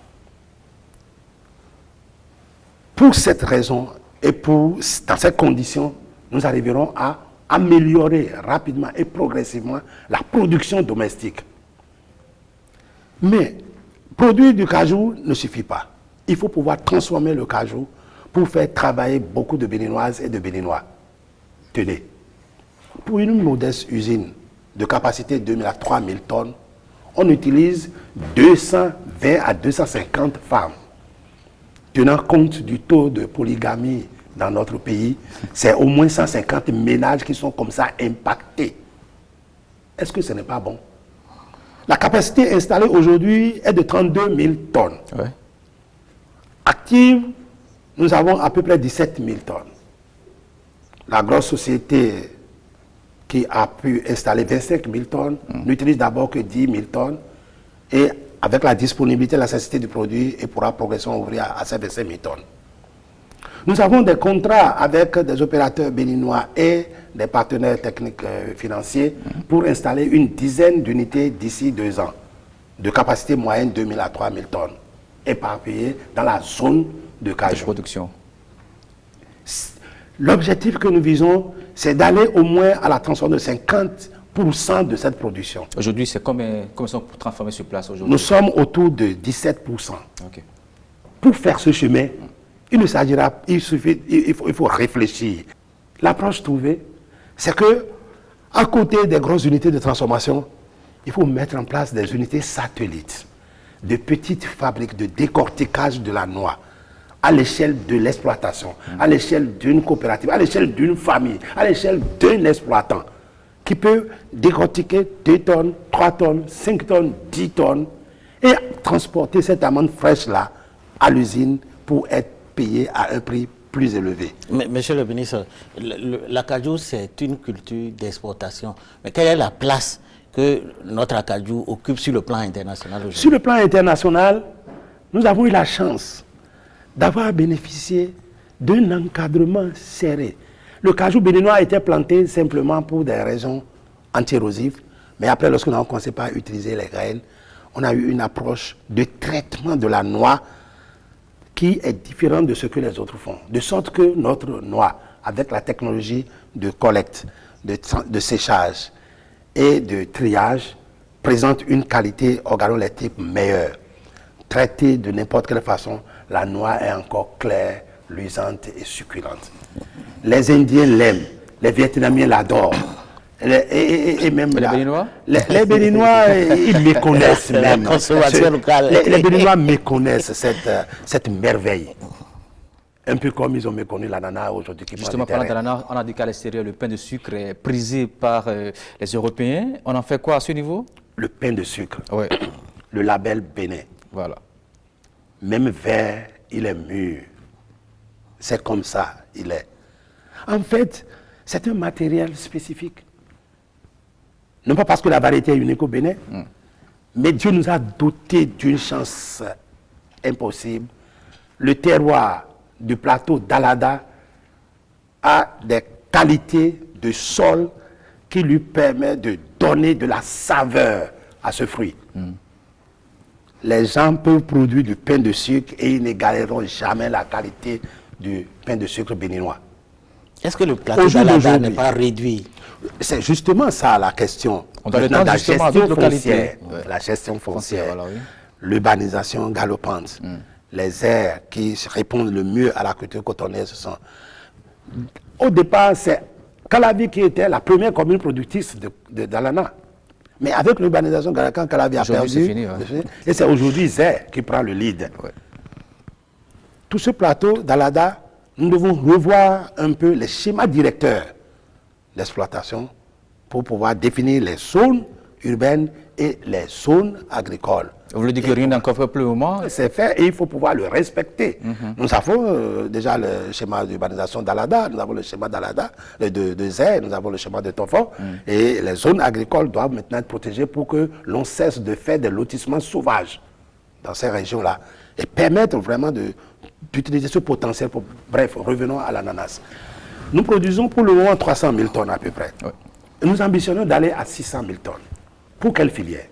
Pour cette raison et dans cette condition, nous arriverons à améliorer rapidement et progressivement la production domestique. Mais produire du cajou ne suffit pas. Il faut pouvoir transformer le cajou pour faire travailler beaucoup de Béninoises et de Béninois. Tenez, pour une modeste usine de capacité de 2 000 à 3 000 tonnes, on utilise 220 à 250 femmes. Tenant compte du taux de polygamie dans notre pays, c'est au moins 150 ménages qui sont comme ça impactés. Est-ce que ce n'est pas bon? La capacité installée aujourd'hui est de 32 000 tonnes. Active, nous avons à peu près 17 000 tonnes. La grosse société qui a pu installer 25 000 tonnes n'utilise d'abord que 10 000 tonnes et avec la disponibilité, la nécessité du produit, et pourra progressivement ouvrir à ces 25 000 tonnes. Nous avons des contrats avec des opérateurs béninois et des partenaires techniques financiers pour installer une dizaine d'unités d'ici 2 ans, de capacité moyenne 2 000 à 3 000 tonnes. éparpillés dans la zone de De cajou. production. L'objectif que nous visons, c'est d'aller au moins à la transformation de 50% de cette production. Aujourd'hui, c'est combien sont transformés sur place aujourd'hui? Nous sommes autour de 17%. Ok. Pour faire ce chemin, il faut réfléchir. L'approche trouvée, c'est que, à côté des grosses unités de transformation, il faut mettre en place des unités satellites, de petites fabriques de décortiquage de la noix, à l'échelle de l'exploitation, à l'échelle d'une coopérative, à l'échelle d'une famille, à l'échelle d'un exploitant, qui peut décortiquer 2 tonnes, 3 tonnes, 5 tonnes, 10 tonnes, et transporter cette amande fraîche-là à l'usine pour être payé à un prix plus élevé. Mais, monsieur le ministre, l'acajou, c'est une culture d'exportation. Mais quelle est la place que notre acajou occupe sur le plan international aujourd'hui? Sur le plan international, nous avons eu la chance d'avoir bénéficié d'un encadrement serré. Le cajou béninois a été planté simplement pour des raisons anti-érosives, mais après, lorsque nous avons commencé par utiliser les graines, on a eu une approche de traitement de la noix qui est différente de ce que les autres font. De sorte que notre noix, avec la technologie de collecte, de séchage et de triage, présente une qualité organoleptique meilleure. Traitée de n'importe quelle façon, la noix est encore claire, luisante et succulente. Les Indiens l'aiment, les Vietnamiens l'adorent. Et même les Béninois? Les Béninois, ils méconnaissent même. La consommation locale. Les Béninois méconnaissent cette merveille. Un peu comme ils ont méconnu l'ananas aujourd'hui. Justement, parlant de l'ananas, on a dit qu'à l'extérieur, le pain de sucre est prisé par les Européens. On en fait quoi à ce niveau? Le pain de sucre, Ouais. le label Bénin, Voilà. même vert, il est mûr. C'est comme ça, il est. En fait, c'est un matériel spécifique. Non pas parce que la variété est unique au Bénin, mais Dieu nous a dotés d'une chance impossible. Le terroir du plateau d'Alada a des qualités de sol qui lui permettent de donner de la saveur à ce fruit. Les gens peuvent produire du pain de sucre et ils n'égaleront jamais la qualité du pain de sucre béninois. Est-ce que le plateau Au jour d'Alada d'aujourd'hui, n'est pas réduit? C'est justement ça la question. On doit Maintenant, l'étendre la justement à gestion d'autres localités. foncière, Ouais. la gestion foncière, voilà, oui. l'urbanisation galopante, les aires qui répondent le mieux à la culture cotonnaise sont. Au départ, c'est Calavi qui était la première commune productrice d'Alana. Mais avec l'urbanisation, quand Calavi a Aujourd'hui, perdu, c'est fini, ouais. et c'est aujourd'hui Zère qui prend le lead. Ouais. Tout ce plateau d'Alada, nous devons revoir un peu les schémas directeurs d'exploitation pour pouvoir définir les zones urbaines et les zones agricoles. Vous voulez dire que rien n'en coffre plus au moment? C'est fait et il faut pouvoir le respecter. Nous avons déjà le schéma d'urbanisation d'Alada, nous avons le schéma d'Alada, de Zère, nous avons le schéma de Tofo. Et les zones agricoles doivent maintenant être protégées pour que l'on cesse de faire des lotissements sauvages dans ces régions-là et permettre vraiment d'utiliser ce potentiel. Bref, revenons à l'ananas. Nous produisons pour le moment 300 000 tonnes à peu près. Ouais. Et nous ambitionnons d'aller à 600 000 tonnes. Pour quelle filière?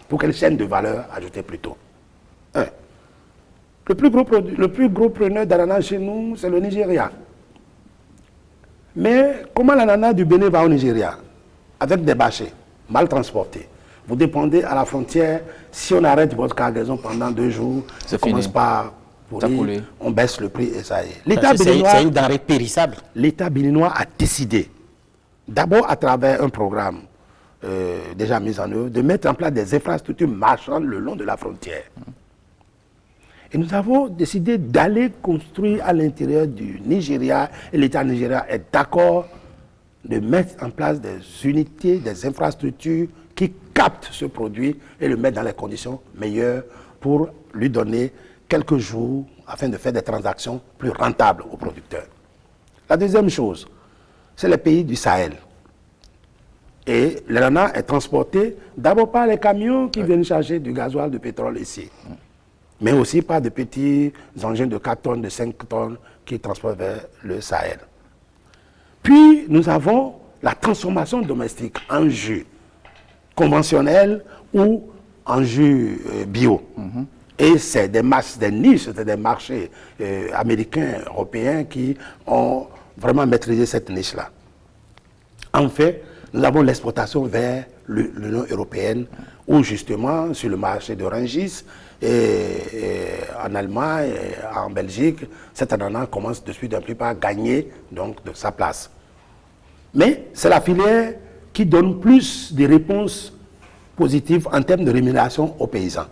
Pour quelle chaîne de valeur ajoutée plutôt? Le plus gros preneur d'ananas chez nous, c'est le Nigeria. Mais comment l'ananas du Bénin va au Nigeria? Avec des bâchers, mal transportés. Vous dépendez à la frontière, si on arrête votre cargaison pendant 2 jours, ça fini. commence par Ça pourrir, coulé. on baisse le prix et ça y est. Parce que c'est une denrée périssable. L'État béninois a décidé, d'abord à travers un programme déjà mis en œuvre, de mettre en place des infrastructures marchandes le long de la frontière. Et nous avons décidé d'aller construire à l'intérieur du Nigeria, et l'État nigérien est d'accord de mettre en place des unités, des infrastructures qui captent ce produit et le mettent dans les conditions meilleures pour lui donner quelques jours afin de faire des transactions plus rentables aux producteurs. La deuxième chose, c'est les pays du Sahel. Et l'ananas est transporté d'abord par les camions qui viennent charger du gasoil, du pétrole ici, mais aussi par de petits engins de 4 tonnes, de 5 tonnes qui transportent vers le Sahel. Puis nous avons la transformation domestique en jus conventionnel ou en jus bio. Et Et c'est des niches, c'est des marchés américains, européens qui ont vraiment maîtrisé cette niche-là. En fait, nous avons l'exportation vers l'Union européenne, où justement, sur le marché de Rungis, en Allemagne, en Belgique, cet ananas commence de suite un peu à gagner donc, de sa place. Mais c'est la filière qui donne plus de réponses positives en termes de rémunération aux paysans.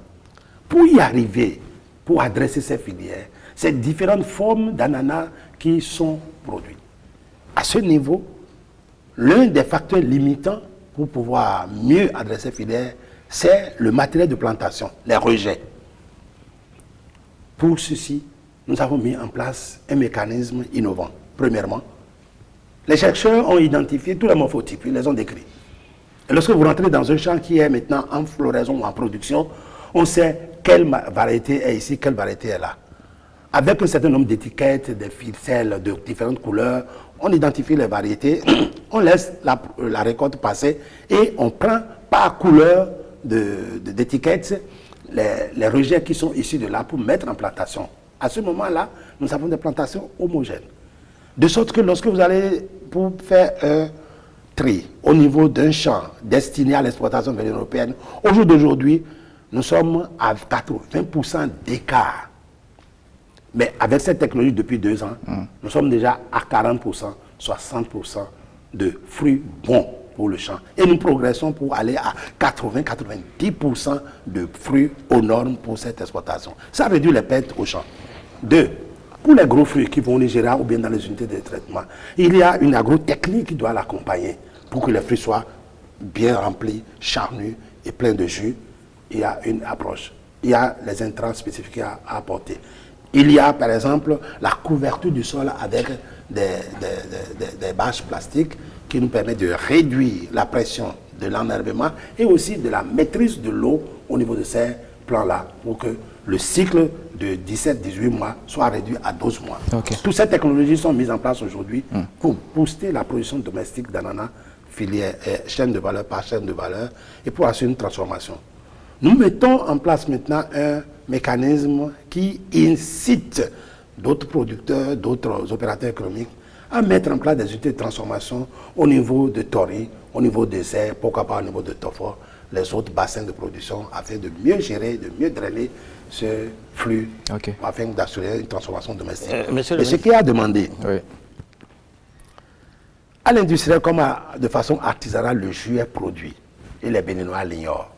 Pour y arriver, pour adresser ces filières, ces différentes formes d'ananas qui sont produits. À ce niveau, l'un des facteurs limitants pour pouvoir mieux adresser ces filières, c'est le matériel de plantation, les rejets. Pour ceci, nous avons mis en place un mécanisme innovant. Premièrement, les chercheurs ont identifié tous les morphotypes, ils les ont décrits. Et lorsque vous rentrez dans un champ qui est maintenant en floraison ou en production, on sait quelle variété est ici, quelle variété est là. Avec un certain nombre d'étiquettes, des ficelles de différentes couleurs, on identifie les variétés, on laisse la récolte passer et on prend par couleur d'étiquettes les rejets qui sont issus de là pour mettre en plantation. À ce moment-là, nous avons des plantations homogènes. De sorte que lorsque vous allez pour faire un tri au niveau d'un champ destiné à l'exploitation vers l'Union européenne, au jour d'aujourd'hui, nous sommes à 80% d'écart. Mais avec cette technologie depuis 2 ans, nous sommes déjà à 40%, 60% de fruits bons pour le champ. Et nous progressons pour aller à 80-90% de fruits aux normes pour cette exploitation. Ça réduit les pertes au champ. 2. Pour les gros fruits qui vont au Nigeria ou bien dans les unités de traitement, il y a une agrotechnique qui doit l'accompagner pour que les fruits soient bien remplis, charnus et pleins de jus. Il y a une approche. Il y a les intrants spécifiques à apporter. Il y a par exemple la couverture du sol avec des bâches plastiques qui nous permettent de réduire la pression de l'enherbement et aussi de la maîtrise de l'eau au niveau de ces plants-là pour que le cycle de 17-18 mois soit réduit à 12 mois. Okay. Toutes ces technologies sont mises en place aujourd'hui pour booster la production domestique d'ananas, filière, chaîne de valeur par chaîne de valeur, et pour assurer une transformation. Nous mettons en place maintenant un mécanisme qui incite d'autres producteurs, d'autres opérateurs économiques à mettre en place des unités de transformation au niveau de Tori, au niveau des airs, pourquoi pas au niveau de Tofor, les autres bassins de production, afin de mieux gérer, de mieux drainer ce flux, afin d'assurer une transformation domestique. Et ce qui a demandé à l'industriel comme de façon artisanale, le jus est produit, et les Béninois l'ignorent.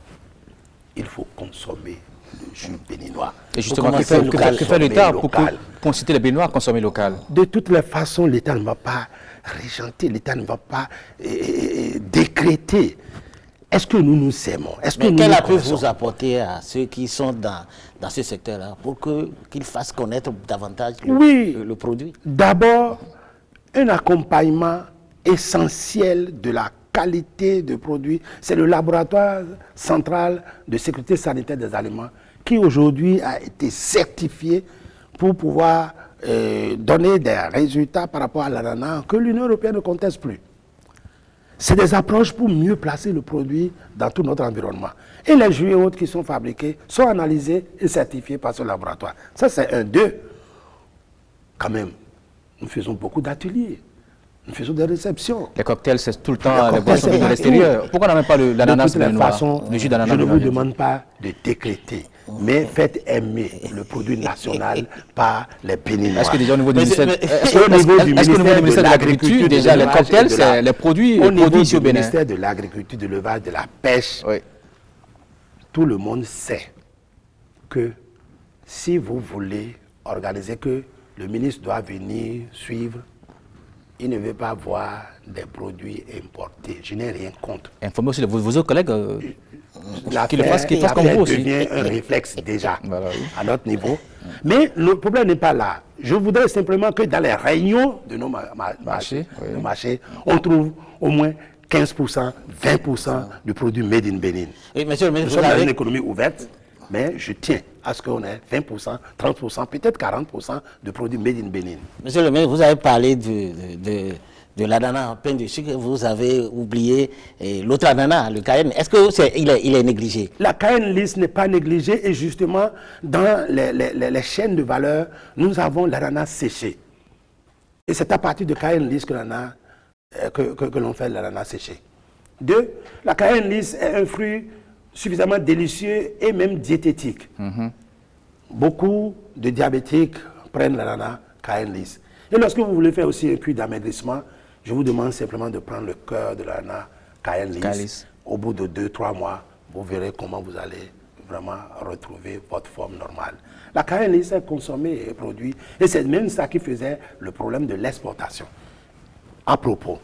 Il faut consommer le jus béninois. Et justement, que fait l'État pour inciter les Béninois à consommer local? De toutes les façons, l'État ne va pas régenter, l'État ne va pas décréter. Est-ce que nous nous aimons? Quel appui vous apportez à ceux qui sont dans ce secteur-là pour qu'ils fassent connaître davantage le produit? D'abord, un accompagnement essentiel de la qualité de produits. C'est le laboratoire central de sécurité sanitaire des aliments qui aujourd'hui a été certifié pour pouvoir donner des résultats par rapport à l'ananas que l'Union européenne ne conteste plus. C'est des approches pour mieux placer le produit dans tout notre environnement. Et les jus et autres qui sont fabriqués sont analysés et certifiés par ce laboratoire. Ça, c'est un. 2. Quand même, nous faisons beaucoup d'ateliers. Nous faisons des réceptions. Les cocktails, c'est tout le temps les boissons de l'extérieur. Pourquoi on n'a même pas l'ananas béninois, le jus d'ananas? Je ne vous demande pas de décréter, mais faites aimer le produit national par les Béninois. Est-ce que déjà au niveau du ministère de l'Agriculture, déjà les cocktails, c'est les produits ici au Bénin? Au ministère de l'Agriculture, de l'élevage, de la pêche, tout le monde sait que si vous voulez organiser que le ministre doit venir suivre, il ne veut pas voir des produits importés. Je n'ai rien contre. Informez aussi vos autres collègues qui fassent comme vous aussi. Devient un réflexe déjà à notre niveau. Mais le problème n'est pas là. Je voudrais simplement que dans les réunions de nos marchés, on trouve au moins 15%, 20% du produit made in Bénin. Nous sommes dans une économie ouverte, mais je tiens à ce qu'on ait 20%, 30%, peut-être 40% de produits made in Bénin. Monsieur le maire, vous avez parlé de De l'ananas, pain de sucre, vous avez oublié l'autre ananas, le Cayenne. Est-ce que il est négligé? La Cayenne lisse n'est pas négligée et justement, dans les chaînes de valeur, nous avons l'ananas séché. Et c'est à partir de Cayenne lisse que l'on fait l'ananas séché. 2, la Cayenne lisse est un fruit suffisamment délicieux et même diététique. Beaucoup de diabétiques prennent l'ananas Cayenne lisse. Et lorsque vous voulez faire aussi un puits d'amaigrissement, je vous demande simplement de prendre le cœur de l'ananas Cayenne lisse. Au bout de 2-3 mois, vous verrez comment vous allez vraiment retrouver votre forme normale. La Cayenne lisse est consommée et produite, et c'est même ça qui faisait le problème de l'exportation. À propos,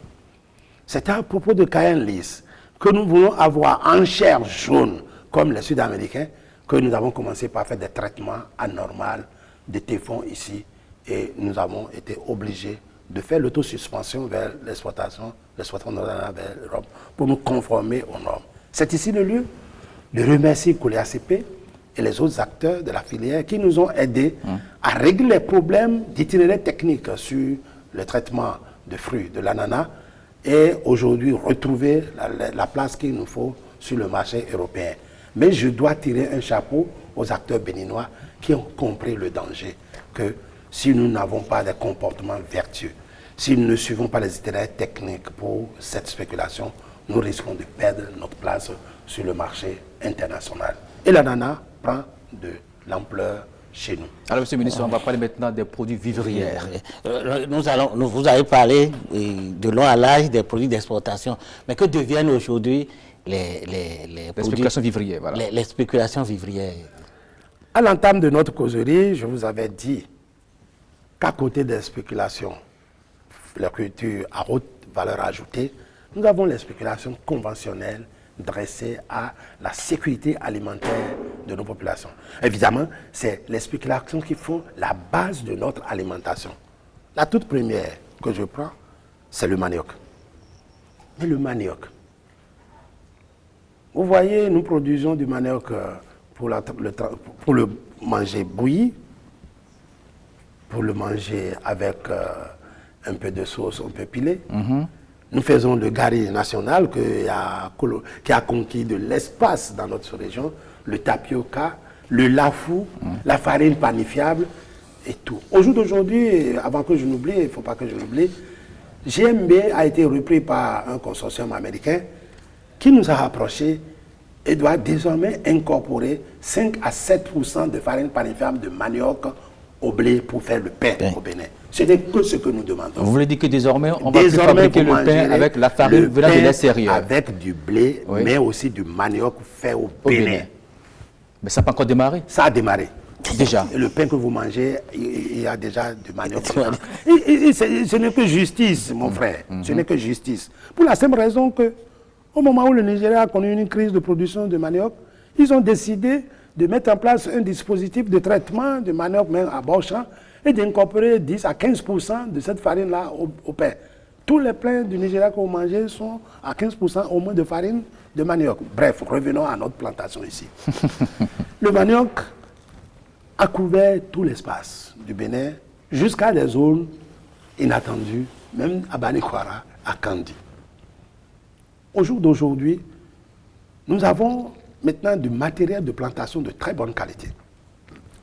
c'est à propos de Cayenne lisse que nous voulons avoir en chair jaune, comme les Sud-Américains, que nous avons commencé par faire des traitements anormaux de téflon ici, et nous avons été obligés de faire l'autosuspension vers l'exportation de l'ananas vers l'Europe pour nous conformer aux normes. C'est ici le lieu de remercier COLEACP et les autres acteurs de la filière qui nous ont aidés à régler les problèmes d'itinéraire technique sur le traitement de fruits de l'ananas et aujourd'hui retrouver la place qu'il nous faut sur le marché européen. Mais je dois tirer un chapeau aux acteurs béninois qui ont compris le danger que si nous n'avons pas de comportements vertueux, si nous ne suivons pas les itinéraires techniques pour cette spéculation, nous risquons de perdre notre place sur le marché international. Et l'ananas prend de l'ampleur chez nous. Alors, Monsieur le ministre, on va parler maintenant des produits vivrières. Vous avez parlé de long à large des produits d'exportation, mais que deviennent aujourd'hui les spéculations vivrières, voilà. Les spéculations vivrières. À l'entame de notre causerie, je vous avais dit qu'à côté des spéculations, la culture à haute valeur ajoutée, nous avons les spéculations conventionnelles dressées à la sécurité alimentaire de nos populations. Évidemment, c'est les spéculations qui font la base de notre alimentation. La toute première que je prends, c'est le manioc. Mais le manioc, vous voyez, nous produisons du manioc pour le manger bouilli, pour le manger avec un peu de sauce un peu pilée. Nous faisons le gari national qui a conquis de l'espace dans notre région, le tapioca, le lafou, la farine panifiable et tout. Au jour d'aujourd'hui, avant que je n'oublie, il ne faut pas que je l'oublie, GMB a été repris par un consortium américain qui nous a rapprochés et doit désormais incorporer 5 à 7% de farine panifiable de manioc au blé pour faire le pain au Bénin. Ce n'est que ce que nous demandons. Vous voulez dire que désormais, on va fabriquer le pain avec la farine venant de l'extérieur? Avec du blé, oui, mais aussi du manioc fait au Bénin. Mais ça n'a pas encore démarré? Ça a démarré. Déjà. Et le pain que vous mangez, il y a déjà du manioc. Ce n'est que justice, mon frère. Ce n'est que justice. Pour la simple raison que, au moment où le Nigeria a connu une crise de production de manioc, ils ont décidé de mettre en place un dispositif de traitement de manioc même à bord champ et d'incorporer 10 à 15% de cette farine-là au pain. Tous les pains du Nigeria que vous mangez sont à 15% au moins de farine de manioc. Bref, revenons à notre plantation ici. Le manioc a couvert tout l'espace du Bénin jusqu'à des zones inattendues, même à Banikwara, à Kandi. Au jour d'aujourd'hui, nous avons maintenant du matériel de plantation de très bonne qualité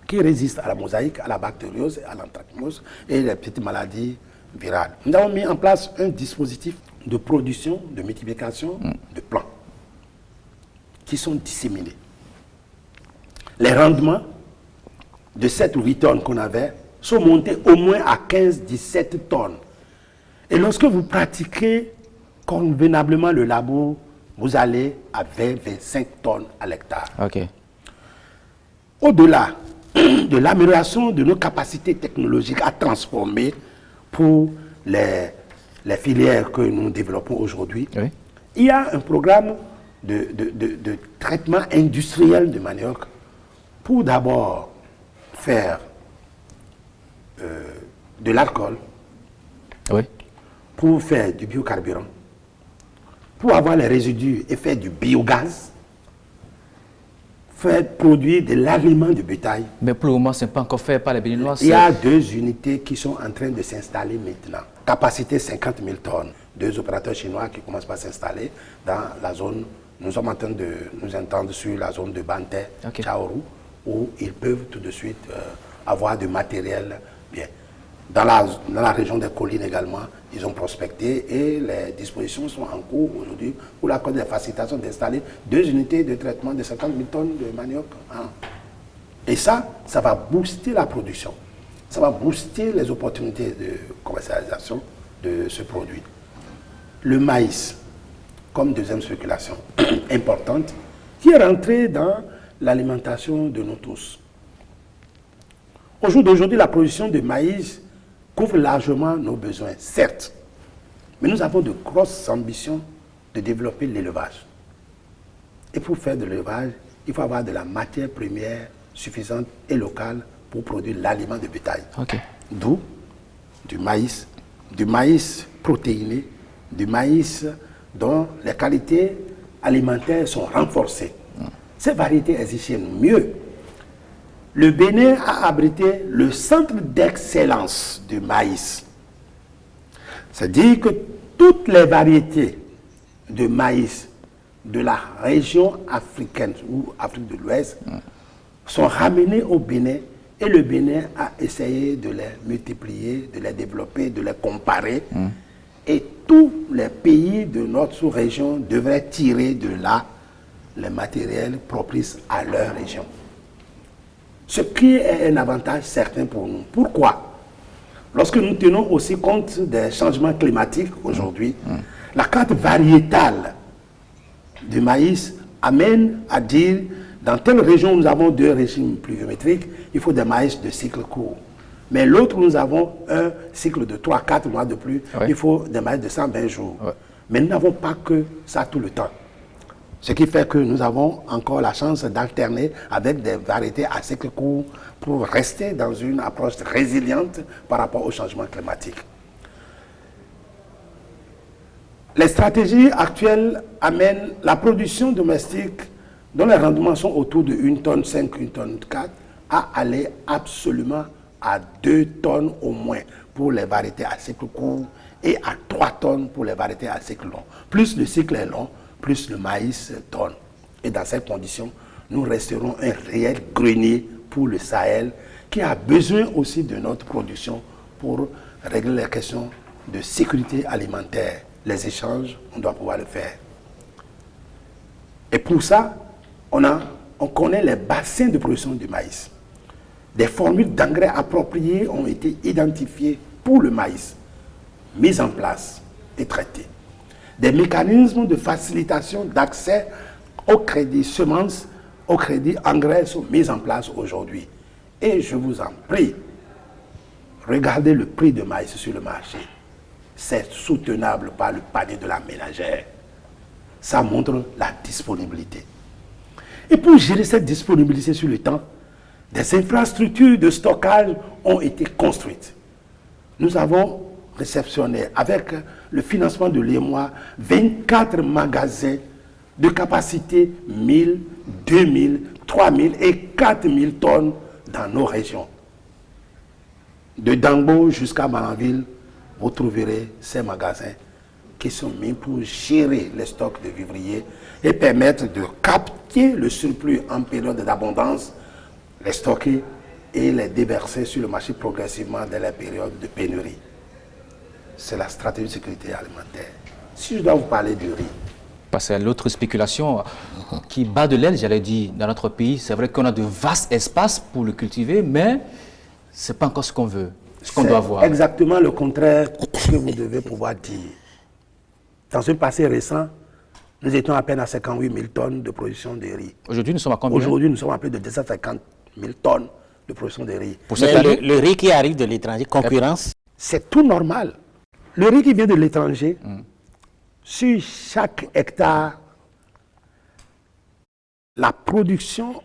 qui résiste à la mosaïque, à la bactériose, à l'anthracnose et les petites maladies virales. Nous avons mis en place un dispositif de production, de multiplication de plants qui sont disséminés. Les rendements de 7 ou 8 tonnes qu'on avait sont montés au moins à 15-17 tonnes. Et lorsque vous pratiquez convenablement le labour, vous allez à 20-25 tonnes à l'hectare. Okay. Au-delà de l'amélioration de nos capacités technologiques à transformer pour les filières que nous développons aujourd'hui, oui, il y a un programme de traitement industriel de manioc pour d'abord faire de l'alcool, oui, pour faire du biocarburant, pour avoir les résidus et faire du biogaz, faire produire de l'aliment de bétail. Mais pour le moment, ce n'est pas encore fait par les Béninois. Il y a 2 unités qui sont en train de s'installer maintenant. Capacité 50 000 tonnes. 2 opérateurs chinois qui commencent par s'installer dans la zone. Nous sommes en train de nous entendre sur la zone de Banté, Tchaourou, où ils peuvent tout de suite avoir du matériel bien. Dans la région des collines également, ils ont prospecté et les dispositions sont en cours aujourd'hui pour la cause de la facilitation d'installer 2 unités de traitement de 50 000 tonnes de manioc. Et ça va booster la production. Ça va booster les opportunités de commercialisation de ce produit. Le maïs, comme deuxième spéculation importante, qui est rentrée dans l'alimentation de nous tous. Au jour d'aujourd'hui, la production de maïs couvre largement nos besoins, certes, mais nous avons de grosses ambitions de développer l'élevage. Et pour faire de l'élevage, il faut avoir de la matière première suffisante et locale pour produire l'aliment de bétail. D'où du maïs protéiné, du maïs dont les qualités alimentaires sont renforcées. Ces variétés existent mieux. Le Bénin a abrité le centre d'excellence du maïs. C'est-à-dire que toutes les variétés de maïs de la région africaine ou Afrique de l'Ouest sont ramenées au Bénin et le Bénin a essayé de les multiplier, de les développer, de les comparer. Et tous les pays de notre sous-région devraient tirer de là les matériels propices à leur région. Ce qui est un avantage certain pour nous. Pourquoi? Lorsque nous tenons aussi compte des changements climatiques aujourd'hui, la carte variétale du maïs amène à dire dans telle région nous avons 2 régimes pluviométriques, il faut des maïs de cycle court. Mais l'autre, nous avons un cycle de 3-4 mois de pluie, il faut des maïs de 120 jours. Mais nous n'avons pas que ça tout le temps. Ce qui fait que nous avons encore la chance d'alterner avec des variétés à cycle court pour rester dans une approche résiliente par rapport au changement climatique. Les stratégies actuelles amènent la production domestique, dont les rendements sont autour de 1 tonne 5, 1 tonne 4, à aller absolument à 2 tonnes au moins pour les variétés à cycle court et à 3 tonnes pour les variétés à cycle long. Plus le cycle est long, plus le maïs donne. Et dans ces conditions, nous resterons un réel grenier pour le Sahel qui a besoin aussi de notre production pour régler les questions de sécurité alimentaire. Les échanges, on doit pouvoir le faire. Et pour ça, on connaît les bassins de production du maïs. Des formules d'engrais appropriées ont été identifiées pour le maïs, mises en place et traitées. Des mécanismes de facilitation d'accès au crédit semences, au crédit engrais sont mis en place aujourd'hui. Et je vous en prie, regardez le prix de maïs sur le marché. C'est soutenable par le panier de la ménagère. Ça montre la disponibilité. Et pour gérer cette disponibilité sur le temps, des infrastructures de stockage ont été construites. Nous avons réceptionné, avec le financement de l'EMOA, 24 magasins de capacité 1000, 2000, 3000 et 4000 tonnes dans nos régions. De Dangbo jusqu'à Malanville, vous trouverez ces magasins qui sont mis pour gérer les stocks de vivriers et permettre de capter le surplus en période d'abondance, les stocker et les déverser sur le marché progressivement dans les périodes de pénurie. C'est la stratégie de sécurité alimentaire. Si je dois vous parler du riz. Parce que l'autre spéculation qui bat de l'aile, j'allais dire, dans notre pays, c'est vrai qu'on a de vastes espaces pour le cultiver, mais ce n'est pas encore ce qu'on veut, ce qu'on doit voir. C'est exactement le contraire que vous devez pouvoir dire. Dans un passé récent, nous étions à peine à 58 000 tonnes de production de riz. Aujourd'hui, nous sommes à combien? Aujourd'hui, nous sommes à plus de 250 000 tonnes de production de riz. Pour le riz qui arrive de l'étranger, concurrence? C'est tout normal. Le riz qui vient de l'étranger, sur chaque hectare, la production,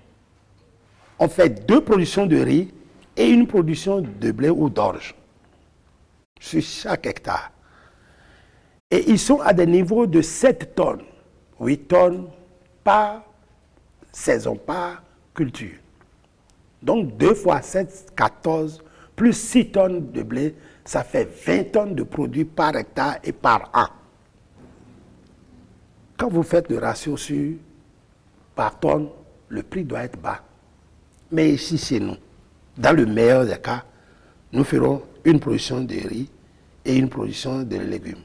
on fait 2 productions de riz et une production de blé ou d'orge. Sur chaque hectare. Et ils sont à des niveaux de 7 tonnes, 8 tonnes par saison, par culture. Donc 2 fois 7, 14, plus 6 tonnes de blé, ça fait 20 tonnes de produits par hectare et par an. Quand vous faites le ratio par tonne, le prix doit être bas. Mais ici, chez nous, dans le meilleur des cas, nous ferons une production de riz et une production de légumes.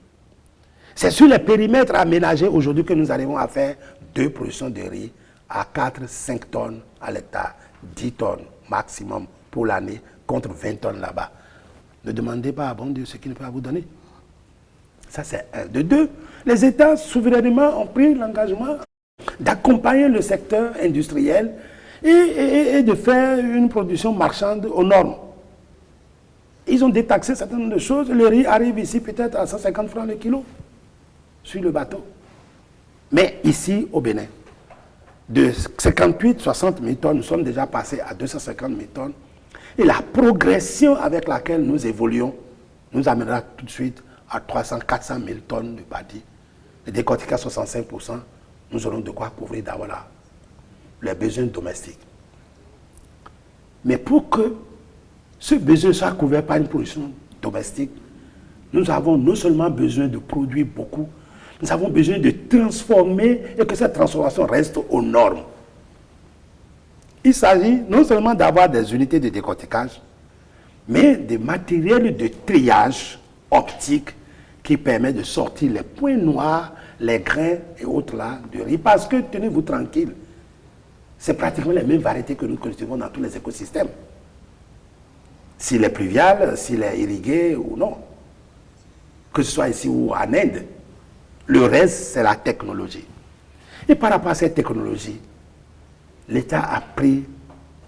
C'est sur les périmètres aménagés aujourd'hui que nous arrivons à faire 2 productions de riz à 4-5 tonnes à l'hectare, 10 tonnes maximum pour l'année, contre 20 tonnes là-bas. Ne demandez pas à bon Dieu ce qu'il ne peut pas vous donner. Ça, c'est un. De deux, les États souverainement ont pris l'engagement d'accompagner le secteur industriel et de faire une production marchande aux normes. Ils ont détaxé certaines de choses. Le riz arrive ici peut-être à 150 francs le kilo sur le bateau. Mais ici, au Bénin, de 58-60 000 tonnes, nous sommes déjà passés à 250 000 tonnes. Et la progression avec laquelle nous évoluons nous amènera tout de suite à 300-400 000 tonnes de paddy. Et décortiquer à 65%, nous aurons de quoi couvrir d'abord les besoins domestiques. Mais pour que ce besoin soit couvert par une production domestique, nous avons non seulement besoin de produire beaucoup, nous avons besoin de transformer et que cette transformation reste aux normes. Il s'agit non seulement d'avoir des unités de décortiquage, mais des matériels de triage optique qui permettent de sortir les points noirs, les grains et autres là de riz. Parce que, tenez-vous tranquille, c'est pratiquement les mêmes variétés que nous cultivons dans tous les écosystèmes. S'il est pluvial, s'il est irrigué ou non. Que ce soit ici ou en Inde. Le reste, c'est la technologie. Et par rapport à cette technologie, l'État a pris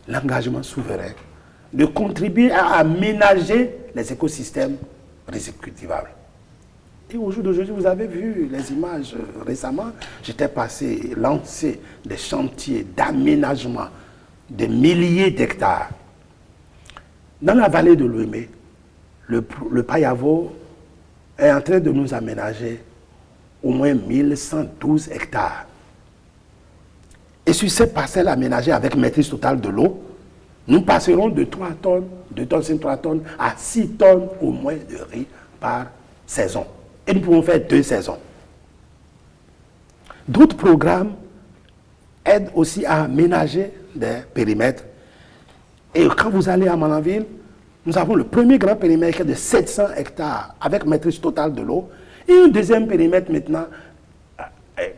l'engagement souverain de contribuer à aménager les écosystèmes rizicultivables. Et au jour d'aujourd'hui, vous avez vu les images récemment, j'étais passé lancer des chantiers d'aménagement de milliers d'hectares. Dans la vallée de l'Ouémé, le Payavo est en train de nous aménager au moins 1112 hectares. Et sur cette parcelle aménagée avec maîtrise totale de l'eau, nous passerons de 3 tonnes, 2 tonnes, 5, 3 tonnes à 6 tonnes au moins de riz par saison. Et nous pouvons faire 2 saisons. D'autres programmes aident aussi à aménager des périmètres. Et quand vous allez à Mananville, nous avons le premier grand périmètre de 700 hectares avec maîtrise totale de l'eau. Et un deuxième périmètre maintenant,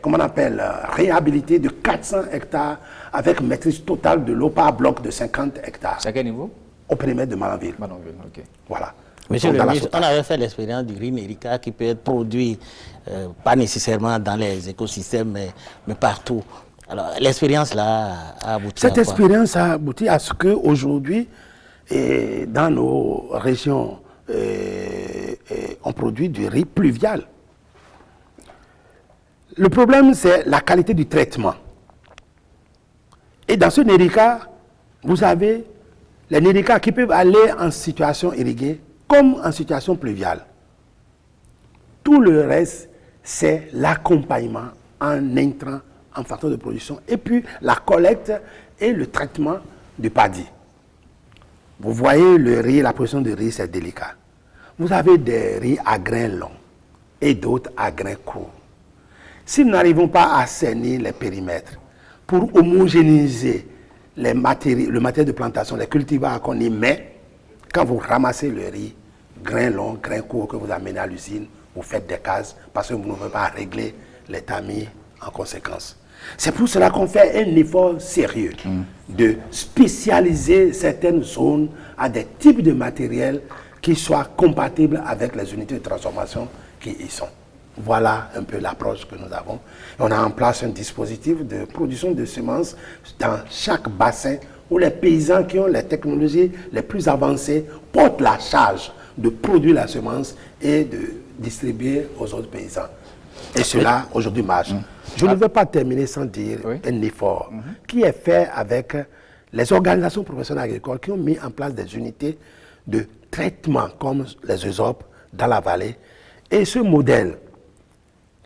comment on appelle, réhabilité de 400 hectares avec maîtrise totale de l'eau par bloc de 50 hectares. C'est à quel niveau? Au périmètre de Mananville. Mananville, ok. Voilà. Monsieur le ministre, on avait fait l'expérience du riz Nerica qui peut être produit, pas nécessairement dans les écosystèmes, mais partout. Alors, l'expérience là a abouti Cette à quoi? expérience a abouti à ce qu'aujourd'hui, dans nos régions, on produit du riz pluvial. Le problème, c'est la qualité du traitement. Et dans ce Nerica, vous avez les Nerica qui peuvent aller en situation irriguée comme en situation pluviale. Tout le reste, c'est l'accompagnement en intrants, en facteurs de production, et puis la collecte et le traitement du paddy. Vous voyez le riz, la production de riz, c'est délicat. Vous avez des riz à grains longs et d'autres à grains courts. Si nous n'arrivons pas à assainir les périmètres pour homogénéiser le matériel de plantation, les cultivars qu'on y met, quand vous ramassez le riz, grains longs, grains courts que vous amenez à l'usine, vous faites des cases parce que vous ne pouvez pas régler les tamis en conséquence. C'est pour cela qu'on fait un effort sérieux de spécialiser certaines zones à des types de matériel qui soient compatibles avec les unités de transformation qui y sont. Voilà un peu l'approche que nous avons. On a en place un dispositif de production de semences dans chaque bassin où les paysans qui ont les technologies les plus avancées portent la charge de produire la semence et de distribuer aux autres paysans. Et cela, aujourd'hui, marche. Je ne veux pas terminer sans dire un effort qui est fait avec les organisations professionnelles agricoles qui ont mis en place des unités de traitement comme les ESOP dans la vallée. Et ce modèle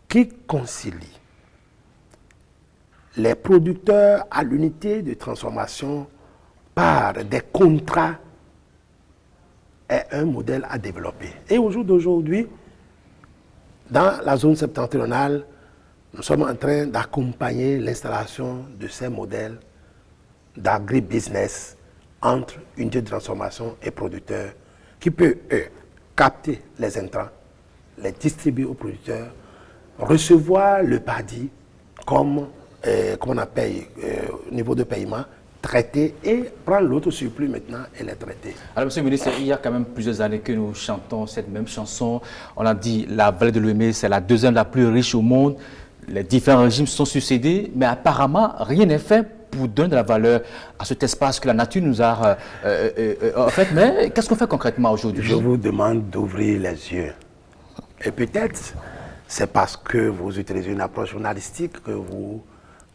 qui concilie les producteurs à l'unité de transformation par des contrats est un modèle à développer. Et au jour d'aujourd'hui, dans la zone septentrionale, nous sommes en train d'accompagner l'installation de ces modèles d'agribusiness entre unités de transformation et producteurs qui peuvent, eux, capter les intrants, les distribuer aux producteurs, recevoir le paddy comme on appelle au niveau de paiement, traiter et prendre l'autre surplus maintenant et les traiter. Alors, monsieur le ministre, il y a quand même plusieurs années que nous chantons cette même chanson. On a dit la vallée de Lomé, c'est la deuxième la plus riche au monde. Les différents régimes se sont succédés, mais apparemment, rien n'est fait pour donner de la valeur à cet espace que la nature nous a fait. Mais qu'est-ce qu'on fait concrètement aujourd'hui? Je vous demande d'ouvrir les yeux. Et peut-être c'est parce que vous utilisez une approche journalistique que vous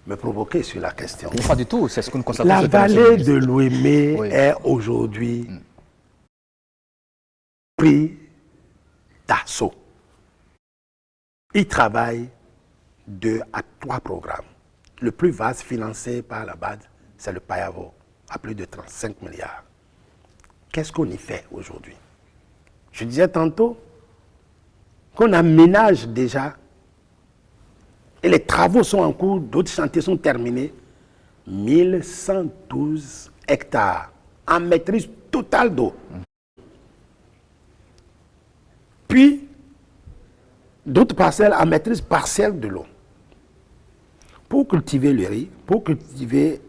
me provoquez sur la question. Pas du tout, c'est ce que nous constatons. La vallée de Lomé est aujourd'hui pris d'assaut. Il travaille 2 à 3 programmes. Le plus vaste financé par la BAD, c'est le PAYAVO, à plus de 35 milliards. Qu'est-ce qu'on y fait aujourd'hui? Je disais tantôt qu'on aménage déjà, et les travaux sont en cours, d'autres chantiers sont terminés, 1112 hectares en maîtrise totale d'eau. Puis, d'autres parcelles en maîtrise partielle de l'eau. Pour cultiver le riz, pour cultiver,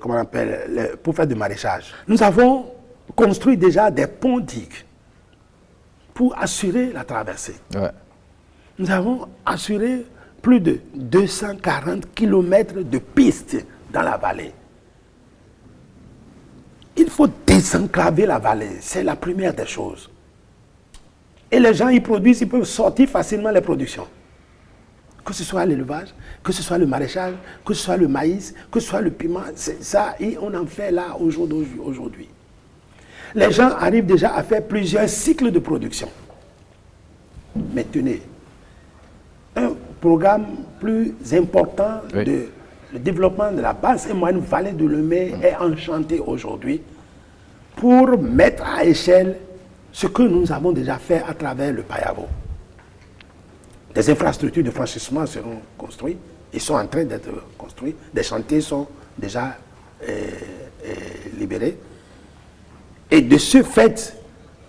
comment on appelle, pour faire du maraîchage. Nous avons construit déjà des ponts-digues pour assurer la traversée. Ouais. Nous avons assuré plus de 240 km de pistes dans la vallée. Il faut désenclaver la vallée, c'est la première des choses. Et les gens, ils produisent, ils peuvent sortir facilement les productions. Que ce soit l'élevage, que ce soit le maraîchage, que ce soit le maïs, que ce soit le piment, ça, on en fait là aujourd'hui. Les gens arrivent déjà à faire plusieurs cycles de production. Mais tenez, un programme plus important de le développement de la basse et moyenne vallée de Lomé est enchanté aujourd'hui pour mettre à échelle ce que nous avons déjà fait à travers le PAYAVO. Des infrastructures de franchissement seront construites, ils sont en train d'être construits, des chantiers sont déjà libérés. Et de ce fait,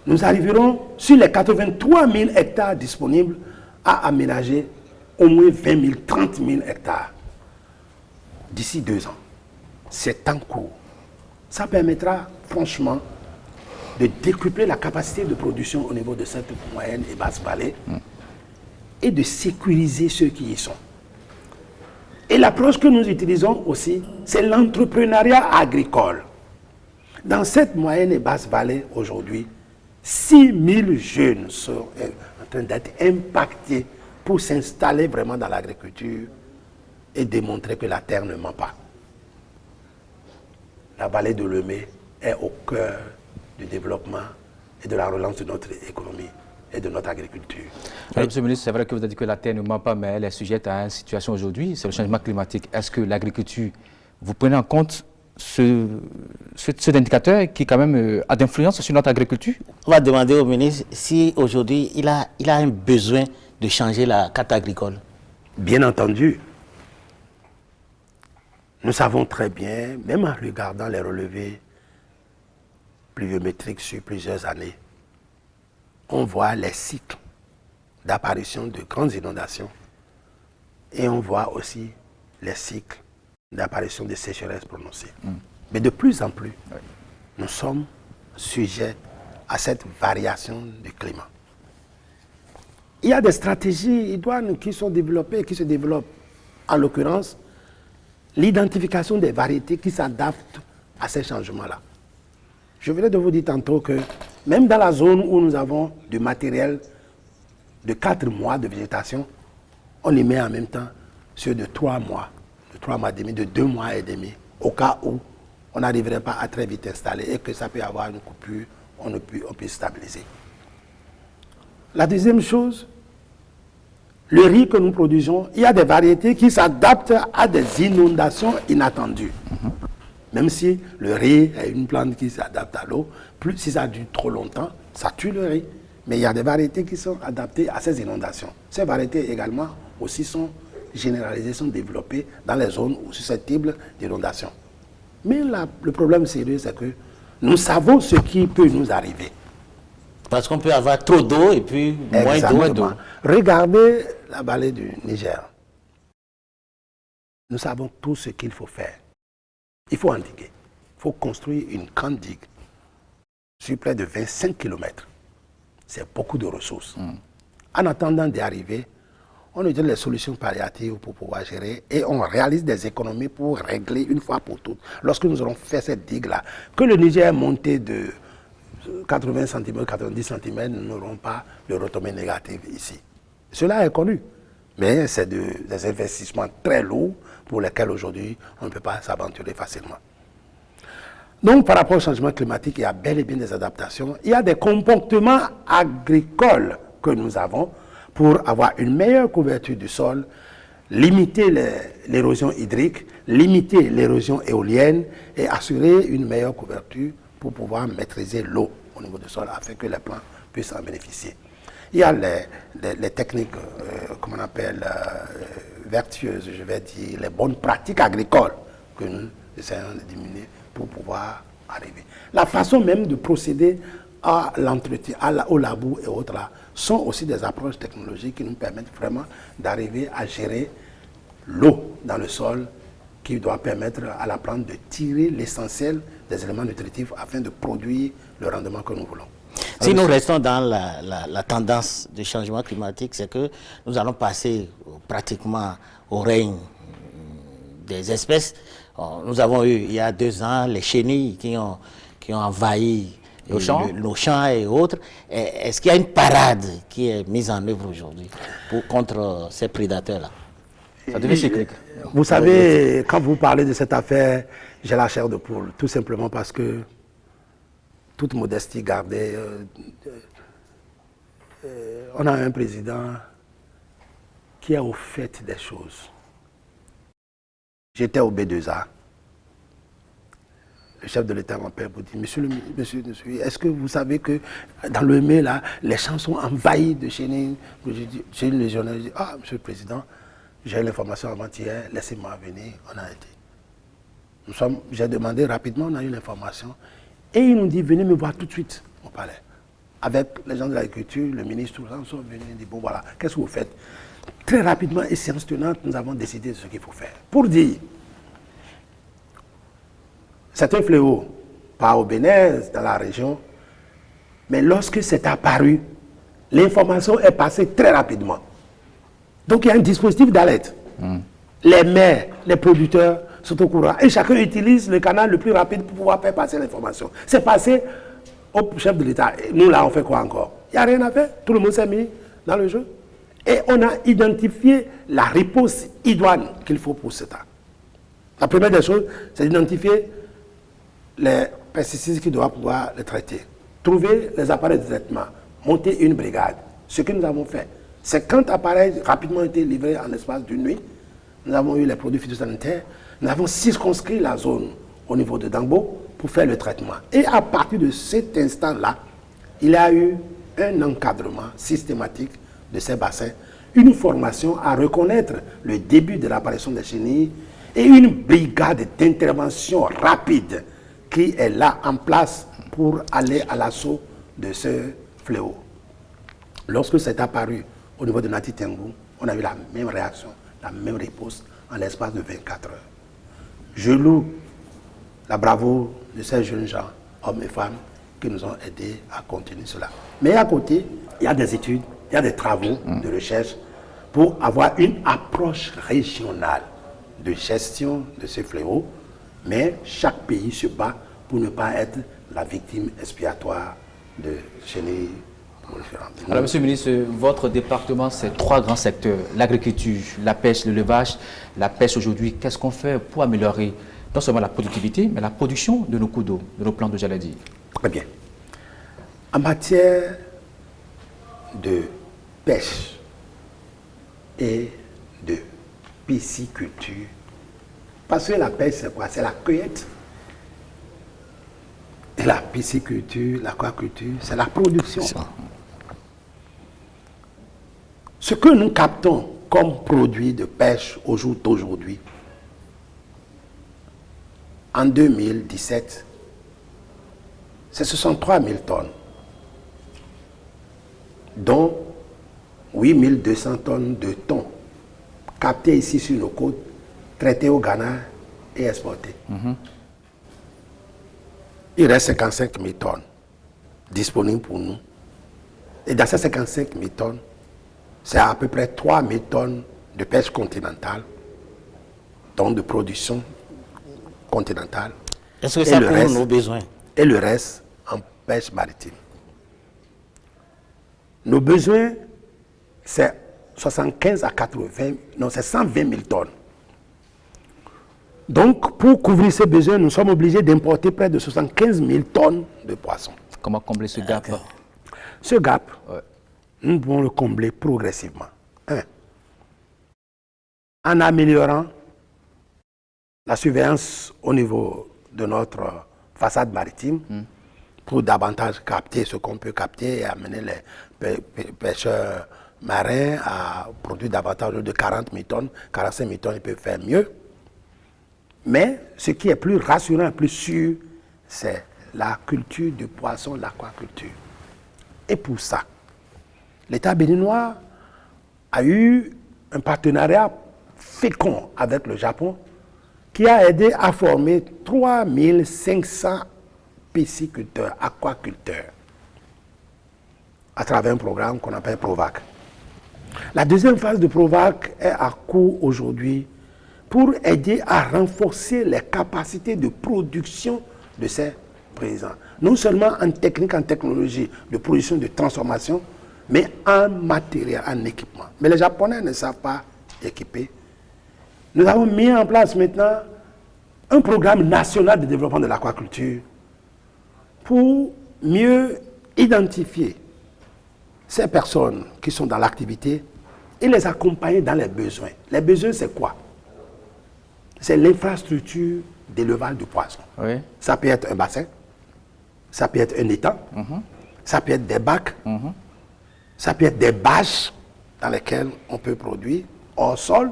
nous arriverons sur les 83 000 hectares disponibles à aménager au moins 20 000, 30 000 hectares d'ici 2 ans. C'est en cours. Ça permettra franchement de décupler la capacité de production au niveau de cette moyenne et basse vallée et de sécuriser ceux qui y sont. Et l'approche que nous utilisons aussi, c'est l'entrepreneuriat agricole. Dans cette moyenne et basse vallée aujourd'hui, 6 000 jeunes sont en train d'être impactés pour s'installer vraiment dans l'agriculture et démontrer que la terre ne ment pas. La vallée de Lomé est au cœur du développement et de la relance de notre économie et de notre agriculture. Alors, monsieur le ministre, c'est vrai que vous avez dit que la terre ne ment pas, mais elle est sujette à une situation aujourd'hui, c'est le changement climatique. Est-ce que l'agriculture, vous prenez en compte cet indicateur qui quand même a d'influence sur notre agriculture? On va demander au ministre si aujourd'hui il a un besoin de changer la carte agricole. Bien entendu. Nous savons très bien, même en regardant les relevés pluviométriques sur plusieurs années, on voit les cycles d'apparition de grandes inondations et on voit aussi les cycles d'apparition de sécheresses prononcées. Mais de plus en plus, nous sommes sujets à cette variation du climat. Il y a des stratégies idoines qui sont développées, qui se développent. En l'occurrence, l'identification des variétés qui s'adaptent à ces changements-là. Je venais de vous dire tantôt que même dans la zone où nous avons du matériel de 4 mois de végétation, on y met en même temps ceux de 3 mois, de 3 mois et demi, de 2 mois et demi, au cas où on n'arriverait pas à très vite installer et que ça peut avoir une coupure, on peut stabiliser. La deuxième chose, le riz que nous produisons, il y a des variétés qui s'adaptent à des inondations inattendues. Même si le riz est une plante qui s'adapte à l'eau, plus si ça dure trop longtemps, ça tue le riz. Mais il y a des variétés qui sont adaptées à ces inondations. Ces variétés également aussi sont généralisées, sont développées dans les zones susceptibles d'inondations. Mais le problème sérieux, c'est que nous savons ce qui peut nous arriver. Parce qu'on peut avoir trop d'eau et puis moins d'eau. Regardez la vallée du Niger. Nous savons tout ce qu'il faut faire. Il faut endiguer. Il faut construire une grande digue sur près de 25 km. C'est beaucoup de ressources. En attendant d'y arriver, on utilise les solutions palliatives pour pouvoir gérer et on réalise des économies pour régler une fois pour toutes. Lorsque nous aurons fait cette digue-là, que le Niger est monté de 80 cm, 90 cm, nous n'aurons pas de retombées négatives ici. Cela est connu, mais c'est des investissements très lourds pour lesquels aujourd'hui on ne peut pas s'aventurer facilement. Donc par rapport au changement climatique, il y a bel et bien des adaptations. Il y a des comportements agricoles que nous avons pour avoir une meilleure couverture du sol, limiter l'érosion hydrique, limiter l'érosion éolienne et assurer une meilleure couverture pour pouvoir maîtriser l'eau au niveau du sol afin que les plants puissent en bénéficier. Il y a les techniques, comment on appelle, vertueuses, je vais dire, les bonnes pratiques agricoles que nous essayons de diminuer pour pouvoir arriver. La façon même de procéder à l'entretien, au labour et autres là, sont aussi des approches technologiques qui nous permettent vraiment d'arriver à gérer l'eau dans le sol qui doit permettre à la plante de tirer l'essentiel des éléments nutritifs afin de produire le rendement que nous voulons. Si nous restons dans la tendance du changement climatique, c'est que nous allons passer pratiquement au règne des espèces. Nous avons eu, il y a 2 ans, les chenilles qui ont envahi nos champs et autres. Est-ce qu'il y a une parade qui est mise en œuvre aujourd'hui contre ces prédateurs-là? Ça devient cyclique. Vous savez, quand vous parlez de cette affaire, j'ai la chair de poule, tout simplement parce que, toute modestie gardée, on a un président qui est au fait des choses. J'étais au B2A. Le chef de l'État m'appelle pour dire, monsieur, est-ce que vous savez que dans le mai, là, les champs sont envahis de chenilles? J'ai une légionnaire, je dis, ah, monsieur le président, j'ai eu l'information avant-hier, laissez-moi venir, on a été. J'ai demandé rapidement, on a eu l'information, et ils nous dit, venez me voir tout de suite au palais. Avec les gens de l'agriculture, le ministre, tout ça, nous sommes venus, ils disent, bon voilà, qu'est-ce que vous faites? Très rapidement et séance tenante, nous avons décidé de ce qu'il faut faire. Pour dire, c'est un fléau, pas au Bénin, dans la région, mais lorsque c'est apparu, l'information est passée très rapidement. Donc il y a un dispositif d'alerte. Les maires, les producteurs sont au courant et chacun utilise le canal le plus rapide pour pouvoir faire passer l'information. C'est passé au chef de l'État. Nous là, on fait quoi encore? Il n'y a rien à faire. Tout le monde s'est mis dans le jeu. Et on a identifié la réponse idoine qu'il faut pour cet acte. La première des choses, c'est d'identifier les pesticides qui doivent pouvoir les traiter. Trouver les appareils de traitement. Monter une brigade. Ce que nous avons fait, c'est quand appareils rapidement été livrés en l'espace d'une nuit, nous avons eu les produits phytosanitaires, nous avons circonscrit la zone au niveau de Dangbo pour faire le traitement. Et à partir de cet instant-là, il y a eu un encadrement systématique de ces bassins, une formation à reconnaître le début de l'apparition des chenilles et une brigade d'intervention rapide qui est là en place pour aller à l'assaut de ce fléau. Lorsque c'est apparu au niveau de Nati Tengu, on a eu la même réaction, la même réponse en l'espace de 24 heures. Je loue la bravoure de ces jeunes gens, hommes et femmes, qui nous ont aidés à continuer cela. Mais à côté, il y a des études, il y a des travaux de recherche pour avoir une approche régionale de gestion de ces fléaux, mais chaque pays se bat pour ne pas être la victime expiatoire de chenilles proliférantes. Alors, monsieur le ministre, votre département, c'est 3 grands secteurs, l'agriculture, la pêche, l'élevage. La pêche aujourd'hui, qu'est-ce qu'on fait pour améliorer non seulement la productivité, mais la production de nos cours d'eau, de nos plantes de jaladi? Très bien. En matière de pêche, et de pisciculture. Parce que la pêche, c'est quoi? C'est la cueillette. Et la pisciculture, l'aquaculture, c'est la production. Ce que nous captons comme produit de pêche au jour d'aujourd'hui, en 2017, c'est 63 000 tonnes, dont 8 200 tonnes de thon captées ici sur nos côtes, traitées au Ghana et exportées. Il reste 55 000 tonnes disponibles pour nous. Et dans ces 55 000 tonnes, c'est à peu près 3 000 tonnes de pêche continentale, donc de production continentale. Est-ce que ça couvre nos besoins? Et le reste en pêche maritime. Nos besoins, c'est 75 à 80, non, c'est 120 000 tonnes. Donc, pour couvrir ces besoins, nous sommes obligés d'importer près de 75 000 tonnes de poissons. Comment combler ce gap? Ce gap, nous pouvons le combler progressivement. En améliorant la surveillance au niveau de notre façade maritime pour davantage capter ce qu'on peut capter et amener les pêcheurs marins à produire davantage de 40 000 tonnes, 45 000 tonnes, ils peuvent faire mieux. Mais ce qui est plus rassurant et plus sûr, c'est la culture du poisson, l'aquaculture. Et pour ça, l'État béninois a eu un partenariat fécond avec le Japon qui a aidé à former 3 500 pisciculteurs, aquaculteurs, à travers un programme qu'on appelle PROVAC. La deuxième phase de PROVAC est à cours aujourd'hui pour aider à renforcer les capacités de production de ces paysans. Non seulement en technique, en technologie de production, de transformation, mais en matériel, en équipement. Mais les Japonais ne savent pas équiper. Nous avons mis en place maintenant un programme national de développement de l'aquaculture pour mieux identifier ces personnes qui sont dans l'activité et les accompagner dans les besoins. Les besoins, c'est quoi? C'est l'infrastructure d'élevage de poissons. Oui. Ça peut être un bassin, ça peut être un étang, ça peut être des bacs, ça peut être des bâches dans lesquelles on peut produire hors sol.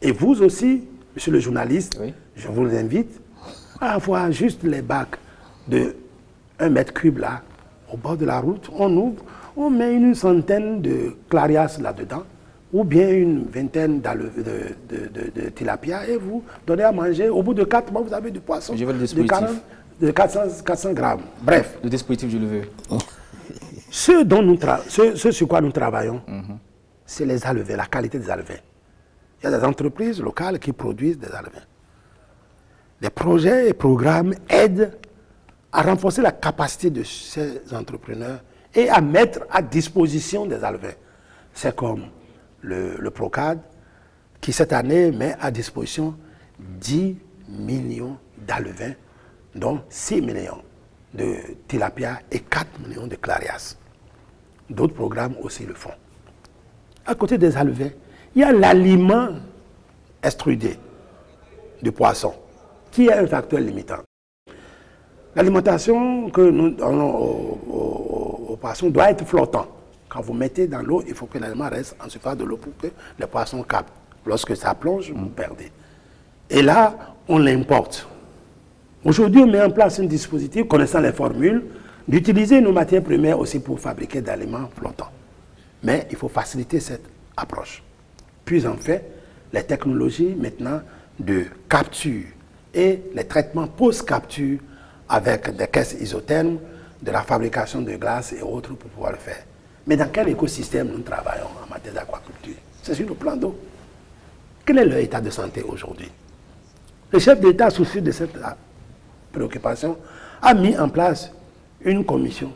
Et vous aussi, monsieur le journaliste, je vous invite à avoir juste les bacs de 1 mètre cube là, au bord de la route. On ouvre, on met une centaine de clarias là-dedans, ou bien une vingtaine de tilapia, et vous donnez à manger. Au bout de 4 mois, vous avez du poisson de 400 grammes. Bref. Le dispositif, je le veux. Ce sur quoi nous travaillons, c'est les alevins, la qualité des alevins. Il y a des entreprises locales qui produisent des alevins. Les projets et programmes aident à renforcer la capacité de ces entrepreneurs et à mettre à disposition des alevins. C'est comme le PROCAD qui cette année met à disposition 10 millions d'alevins, dont 6 millions de tilapia et 4 millions de clarias. D'autres programmes aussi le font. À côté des alevins, il y a l'aliment extrudé de poisson, qui est un facteur limitant. L'alimentation que nous donnons aux poissons doit être flottant. Quand vous mettez dans l'eau, il faut que l'aliment reste en surface de l'eau pour que les poissons captent. Lorsque ça plonge, vous perdez. Et là, on l'importe. Aujourd'hui, on met en place un dispositif, connaissant les formules, d'utiliser nos matières premières aussi pour fabriquer des aliments flottants. Mais il faut faciliter cette approche. Puis en fait, les technologies maintenant de capture et les traitements post-capture avec des caisses isothermes, de la fabrication de glace et autres pour pouvoir le faire. Mais dans quel écosystème nous travaillons en matière d'aquaculture? C'est sur le plan d'eau. Quel est leur état de santé aujourd'hui? Le chef d'État, soucieux de cette préoccupation, a mis en place une commission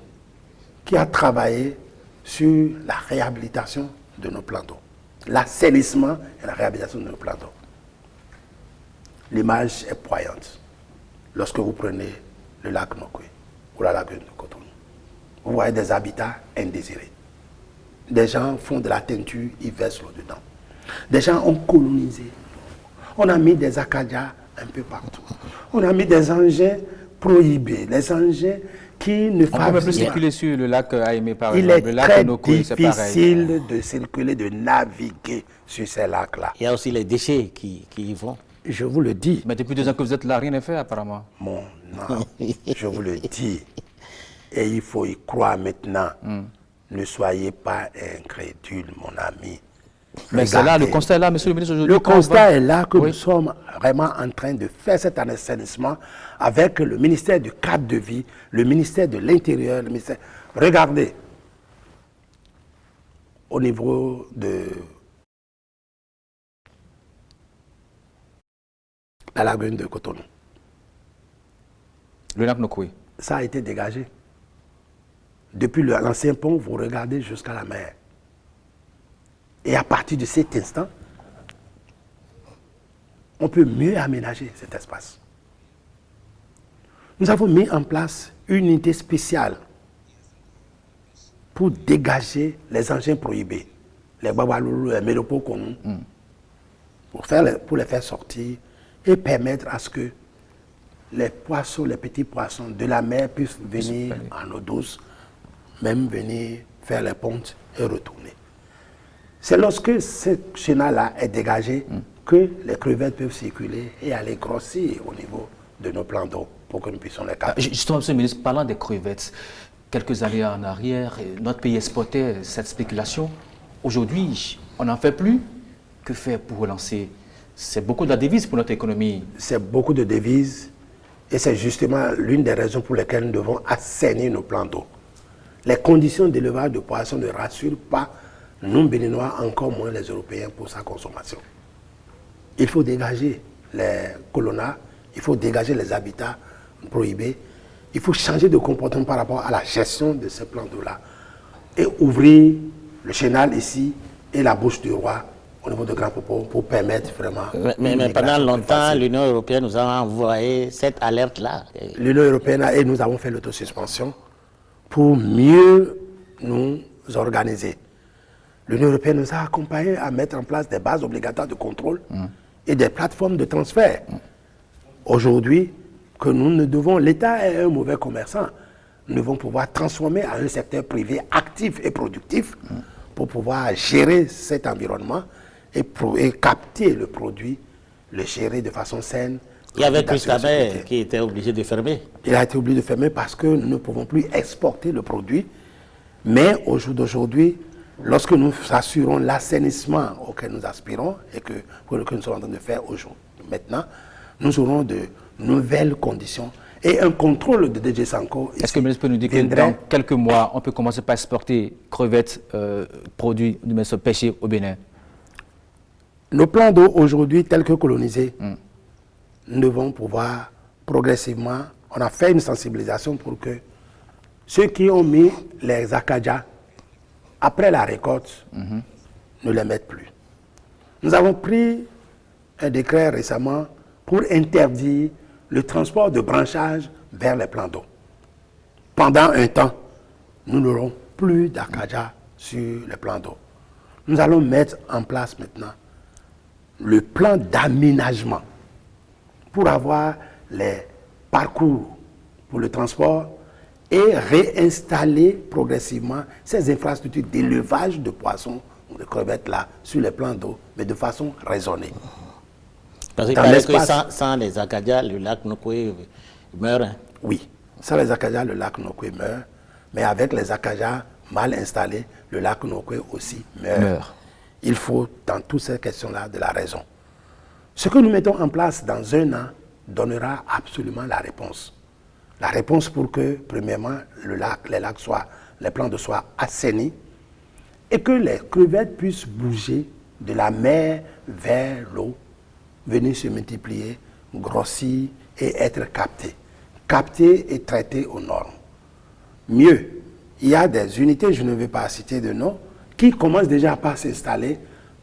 qui a travaillé sur la réhabilitation de nos plans d'eau, l'assainissement et la réhabilitation de nos plans d'eau. L'image est poignante lorsque vous prenez le lac Nokwe ou la lagune de Cotonou. Vous voyez des habitats indésirés. Des gens font de la teinture, ils versent l'eau dedans. Des gens ont colonisé. On a mis des acadias un peu partout. On a mis des engins prohibés, des engins qui ne On peut même plus favorisent pas. circuler sur le lac Aimé, par Il exemple. est Le lac très Nokoué, c'est pareil. difficile de circuler, de naviguer sur ces lacs-là. Il y a aussi les déchets qui y vont. Je vous le dis, Mais depuis 2 ans que vous êtes là, rien n'est fait apparemment. mon âme, je vous le dis, et il faut y croire maintenant. Ne soyez pas incrédule, mon ami. Mais c'est là, le Regardez. constat est là, monsieur le ministre, aujourd'hui. Le quand on constat va- est là que Oui. nous sommes vraiment en train de faire cet assainissement avec le ministère du cadre de vie, le ministère de l'Intérieur, le ministère... Regardez, au niveau de la lagune de Cotonou, Le lac Nokoué. ça a été dégagé. Depuis l'ancien pont, vous regardez jusqu'à la mer. Et à partir de cet instant, on peut mieux aménager cet espace. Nous avons mis en place une unité spéciale pour dégager les engins prohibés, les babaloulou, les mélopokonou, pour les faire sortir et permettre à ce que les poissons, les petits poissons de la mer puissent venir en eau douce, même venir faire les pontes et retourner. C'est lorsque ce chenal-là est dégagé que les crevettes peuvent circuler et aller grossir au niveau de nos plans d'eau pour que nous puissions les capter. Justement, monsieur le ministre, parlant des crevettes, quelques années en arrière, notre pays exportait cette spéculation. Aujourd'hui, on n'en fait plus. Que faire pour relancer? C'est beaucoup de la devise pour notre économie. C'est beaucoup de devises et c'est justement l'une des raisons pour lesquelles nous devons assainir nos plans d'eau. Les conditions d'élevage de poissons ne rassurent pas nous, Béninois, encore moins les Européens pour sa consommation. Il faut dégager les colonnas, il faut dégager les habitats prohibés, il faut changer de comportement par rapport à la gestion de ces plans d'eau-là et ouvrir le chenal ici et la bouche du roi au niveau de Grand Popo pour permettre vraiment... Mais une pendant migration plus longtemps, facile. l'Union européenne nous a envoyé cette alerte-là. L'Union européenne et nous avons fait l'autosuspension pour mieux nous organiser. L'Union européenne nous a accompagnés à mettre en place des bases obligatoires de contrôle et des plateformes de transfert. Aujourd'hui, que nous ne devons, l'État est un mauvais commerçant, nous devons pouvoir transformer à un secteur privé actif et productif pour pouvoir gérer cet environnement et capter le produit, le gérer de façon saine. Il y avait d'assurer la Christabel sécurité. qui était obligé de fermer. Il a été obligé de fermer parce que nous ne pouvons plus exporter le produit. Mais au jour d'aujourd'hui, lorsque nous assurons l'assainissement auquel nous aspirons et que nous sommes en train de faire aujourd'hui, maintenant, nous aurons de nouvelles conditions et un contrôle de DG Sanko. Est-ce que le ministre peut nous dire que dans quelques mois, on peut commencer par exporter crevettes, produits de pêchés au Bénin? Nos plans d'eau aujourd'hui, tels que colonisés, nous devons pouvoir progressivement, on a fait une sensibilisation pour que ceux qui ont mis les acadias après la récolte ne les mettent plus. Nous avons pris un décret récemment pour interdire le transport de branchage vers les plans d'eau. Pendant un temps, nous n'aurons plus d'acadias sur les plans d'eau. Nous allons mettre en place maintenant le plan d'aménagement pour avoir les parcours pour le transport et réinstaller progressivement ces infrastructures d'élevage de poissons ou de crevettes là sur les plans d'eau, mais de façon raisonnée. Parce qu'il Dans paraît que l'espace. sans les acadias, le lac Nokoué meurt. Hein. Oui, sans les acadias, le lac Nokoué meurt, mais avec les acadias mal installés, le lac Nokoué aussi meurt. Il faut, dans toutes ces questions-là, de la raison. Ce que nous mettons en place dans un an donnera absolument la réponse. La réponse pour que, premièrement, les plans d'eau soient assainis et que les crevettes puissent bouger de la mer vers l'eau, venir se multiplier, grossir et être captées. Captées et traitées aux normes. Mieux, il y a des unités, je ne vais pas citer de nom, qui commencent déjà par s'installer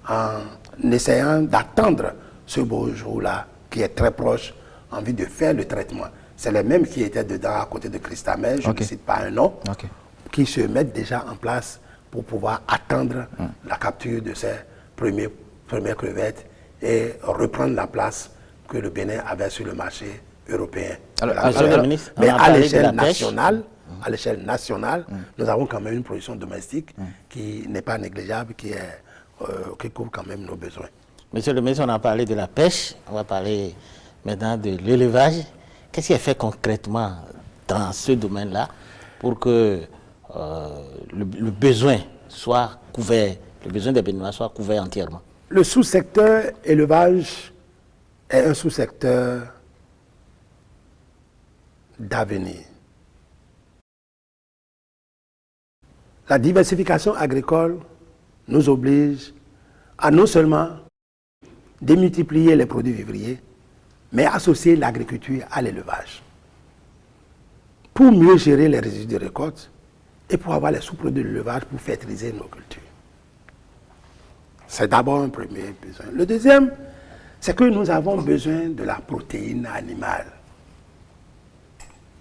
en essayant d'attendre ce beau jour-là, qui est très proche, en vue de faire le traitement. C'est les mêmes qui étaient dedans à côté de Christamel, je ne cite pas un nom, qui se mettent déjà en place pour pouvoir attendre la capture de ces premiers premières crevettes et reprendre la place que le Bénin avait sur le marché européen. Monsieur le ministre, mais on a à parlé de l'échelle la pêche. nationale, nous avons quand même une production domestique qui n'est pas négligeable, qui couvre quand même nos besoins. Monsieur le ministre, on a parlé de la pêche, on va parler maintenant de l'élevage. Qu'est-ce qui est fait concrètement dans ce domaine-là pour que le besoin soit couvert, le besoin des Béninois soit couvert entièrement? Le sous-secteur élevage est un sous-secteur d'avenir. La diversification agricole nous oblige à non seulement démultiplier les produits vivriers, mais associer l'agriculture à l'élevage pour mieux gérer les résidus de récolte et pour avoir les sous-produits de l'élevage pour fertiliser nos cultures. C'est d'abord un premier besoin. Le deuxième, c'est que nous avons besoin de la protéine animale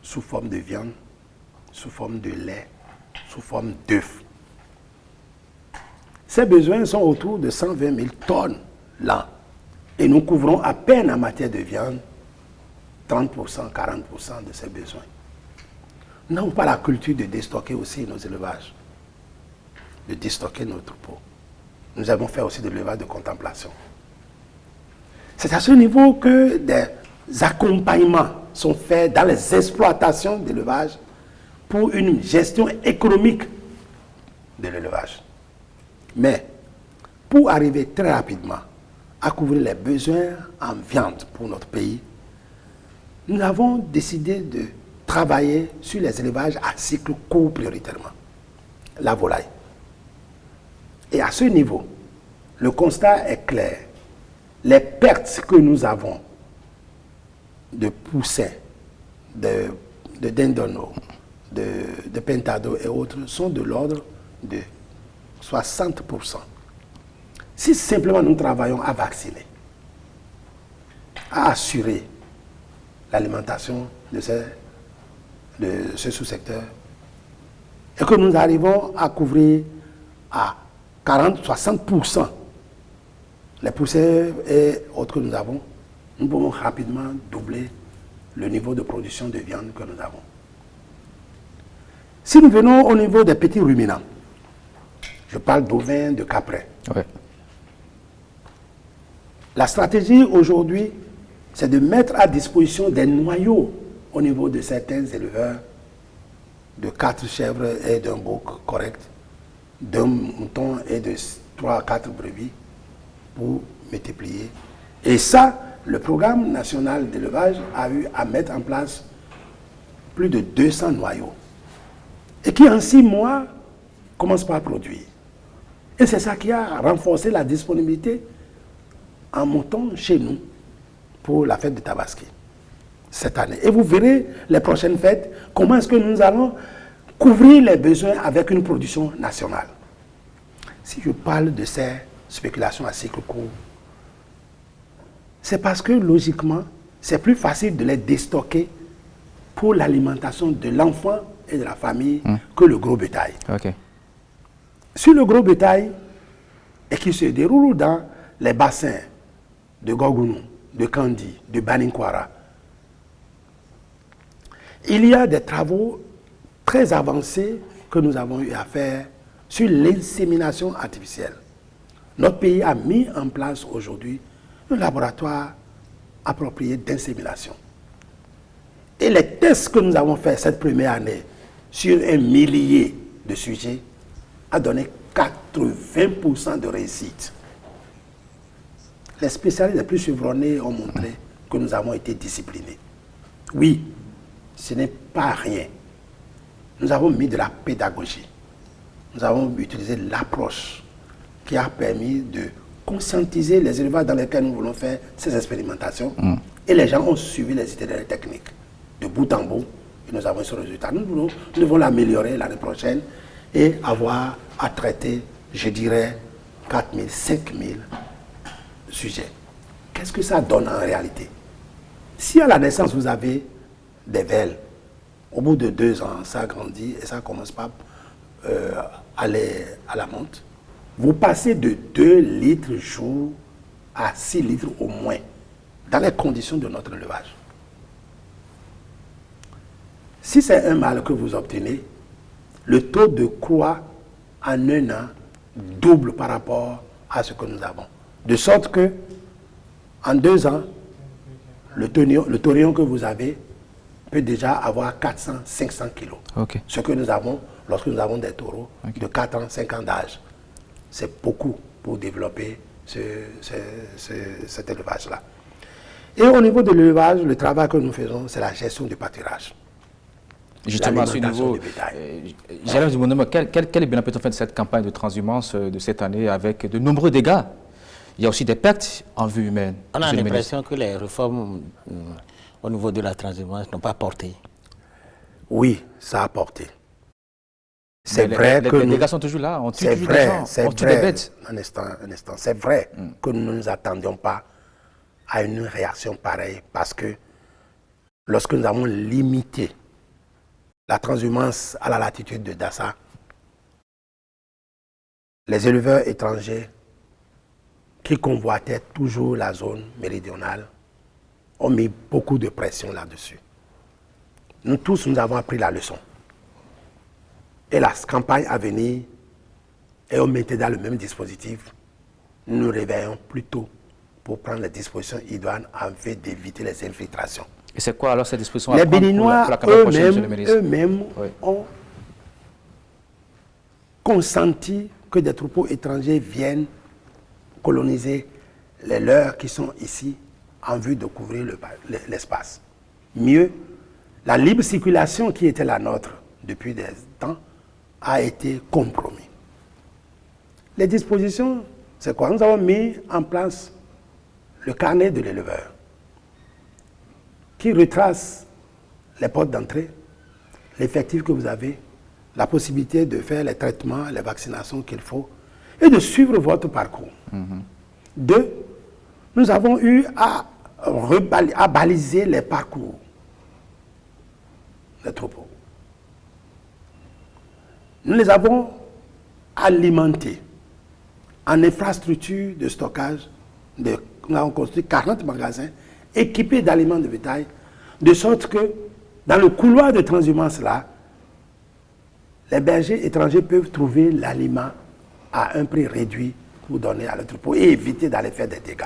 sous forme de viande, sous forme de lait, sous forme d'œufs. Ces besoins sont autour de 120 000 tonnes l'an. Et nous couvrons à peine en matière de viande 30%, 40% de ces besoins. Nous n'avons pas la culture de déstocker aussi nos élevages, de déstocker nos troupeaux. Nous avons fait aussi de l'élevage de contemplation. C'est à ce niveau que des accompagnements sont faits dans les exploitations d'élevage pour une gestion économique de l'élevage. Mais pour arriver très rapidement à couvrir les besoins en viande pour notre pays, nous avons décidé de travailler sur les élevages à cycle court prioritairement, la volaille. Et à ce niveau, le constat est clair. Les pertes que nous avons de poussins, de dindonneaux, de pentados et autres sont de l'ordre de 60%. Si simplement nous travaillons à vacciner, à assurer l'alimentation de ce sous-secteur, et que nous arrivons à couvrir à 40-60% les poussins et autres que nous avons, nous pouvons rapidement doubler le niveau de production de viande que nous avons. Si nous venons au niveau des petits ruminants, je parle d'ovins, de caprins. Ouais. La stratégie aujourd'hui, c'est de mettre à disposition des noyaux au niveau de certains éleveurs de 4 chèvres et d'un bouc correct, d'un mouton et de 3 à 4 brebis pour multiplier. Et ça, le programme national d'élevage a eu à mettre en place plus de 200 noyaux. Et qui en 6 mois commence par produire. Et c'est ça qui a renforcé la disponibilité en mouton chez nous pour la fête de Tabaski cette année. Et vous verrez les prochaines fêtes, comment est-ce que nous allons couvrir les besoins avec une production nationale. Si je parle de ces spéculations à cycle court, c'est parce que logiquement, c'est plus facile de les déstocker pour l'alimentation de l'enfant et de la famille que le gros bétail. Ok. Sur le gros bétail, et qui se déroule dans les bassins de Gorgounou, de Kandi, de Baninkwara, il y a des travaux très avancés que nous avons eu à faire sur l'insémination artificielle. Notre pays a mis en place aujourd'hui un laboratoire approprié d'insémination. Et les tests que nous avons faits cette première année sur 1 millier de sujets a donné 80% de réussite. Les spécialistes les plus chevronnés ont montré que nous avons été disciplinés. Oui, ce n'est pas rien. Nous avons mis de la pédagogie. Nous avons utilisé l'approche qui a permis de conscientiser les élevages dans lesquels nous voulons faire ces expérimentations. Et les gens ont suivi les itinéraires techniques de bout en bout. Et nous avons ce résultat. Nous devons l'améliorer l'année prochaine et avoir à traiter, je dirais, 4 000, 5 000 sujets. Qu'est-ce que ça donne en réalité? Si à la naissance, vous avez des velles, au bout de 2 ans, ça grandit et ça commence pas à aller à la monte. vous passez de 2 litres jour à 6 litres au moins, dans les conditions de notre élevage. Si c'est un mâle que vous obtenez, le taux de croix en un an double par rapport à ce que nous avons. De sorte que, en 2 ans, le taurillon que vous avez peut déjà avoir 400-500 kilos. Ok. Ce que nous avons lorsque nous avons des taureaux de 4 ans, 5 ans d'âge. C'est beaucoup pour développer cet élevage-là. Et au niveau de l'élevage, le travail que nous faisons, c'est la gestion du pâturage. Justement, à ce niveau, j'allais vous demander quel bilan peut-on faire de cette campagne de transhumance de cette année avec de nombreux dégâts? Il y a aussi des pertes en vie humaine. On a l'impression que les réformes au niveau de la transhumance n'ont pas porté. Oui, ça a porté. C'est vrai que les dégâts sont toujours là. On tue toujours des gens, on tue des bêtes. Un instant. C'est vrai que nous ne nous attendions pas à une réaction pareille parce que lorsque nous avons limité la transhumance à la latitude de Dassa, les éleveurs étrangers qui convoitaient toujours la zone méridionale ont mis beaucoup de pression là-dessus. Nous tous, nous avons appris la leçon. Et la campagne à venir, et on mettait dans le même dispositif, nous nous réveillons plus tôt pour prendre les dispositions idoines en fait d'éviter les infiltrations. Et c'est quoi alors ces dispositions Les à prendre Béninois pour la campagne prochaine, monsieur le ministre? eux-mêmes Oui. ont consenti que des troupeaux étrangers viennent coloniser les leurs qui sont ici en vue de couvrir l'espace. Mieux, la libre circulation qui était la nôtre depuis des temps a été compromise. Les dispositions, c'est quoi? Nous avons mis en place le carnet de l'éleveur qui retrace les portes d'entrée, l'effectif que vous avez, la possibilité de faire les traitements, les vaccinations qu'il faut et de suivre votre parcours. 2, nous avons eu à baliser les parcours des troupeaux. Nous les avons alimentés en infrastructure de stockage. Nous avons construit 40 magasins équipés d'aliments de bétail, de sorte que dans le couloir de transhumance là, les bergers étrangers peuvent trouver l'aliment à un prix réduit pour donner à leur troupeau et éviter d'aller faire des dégâts.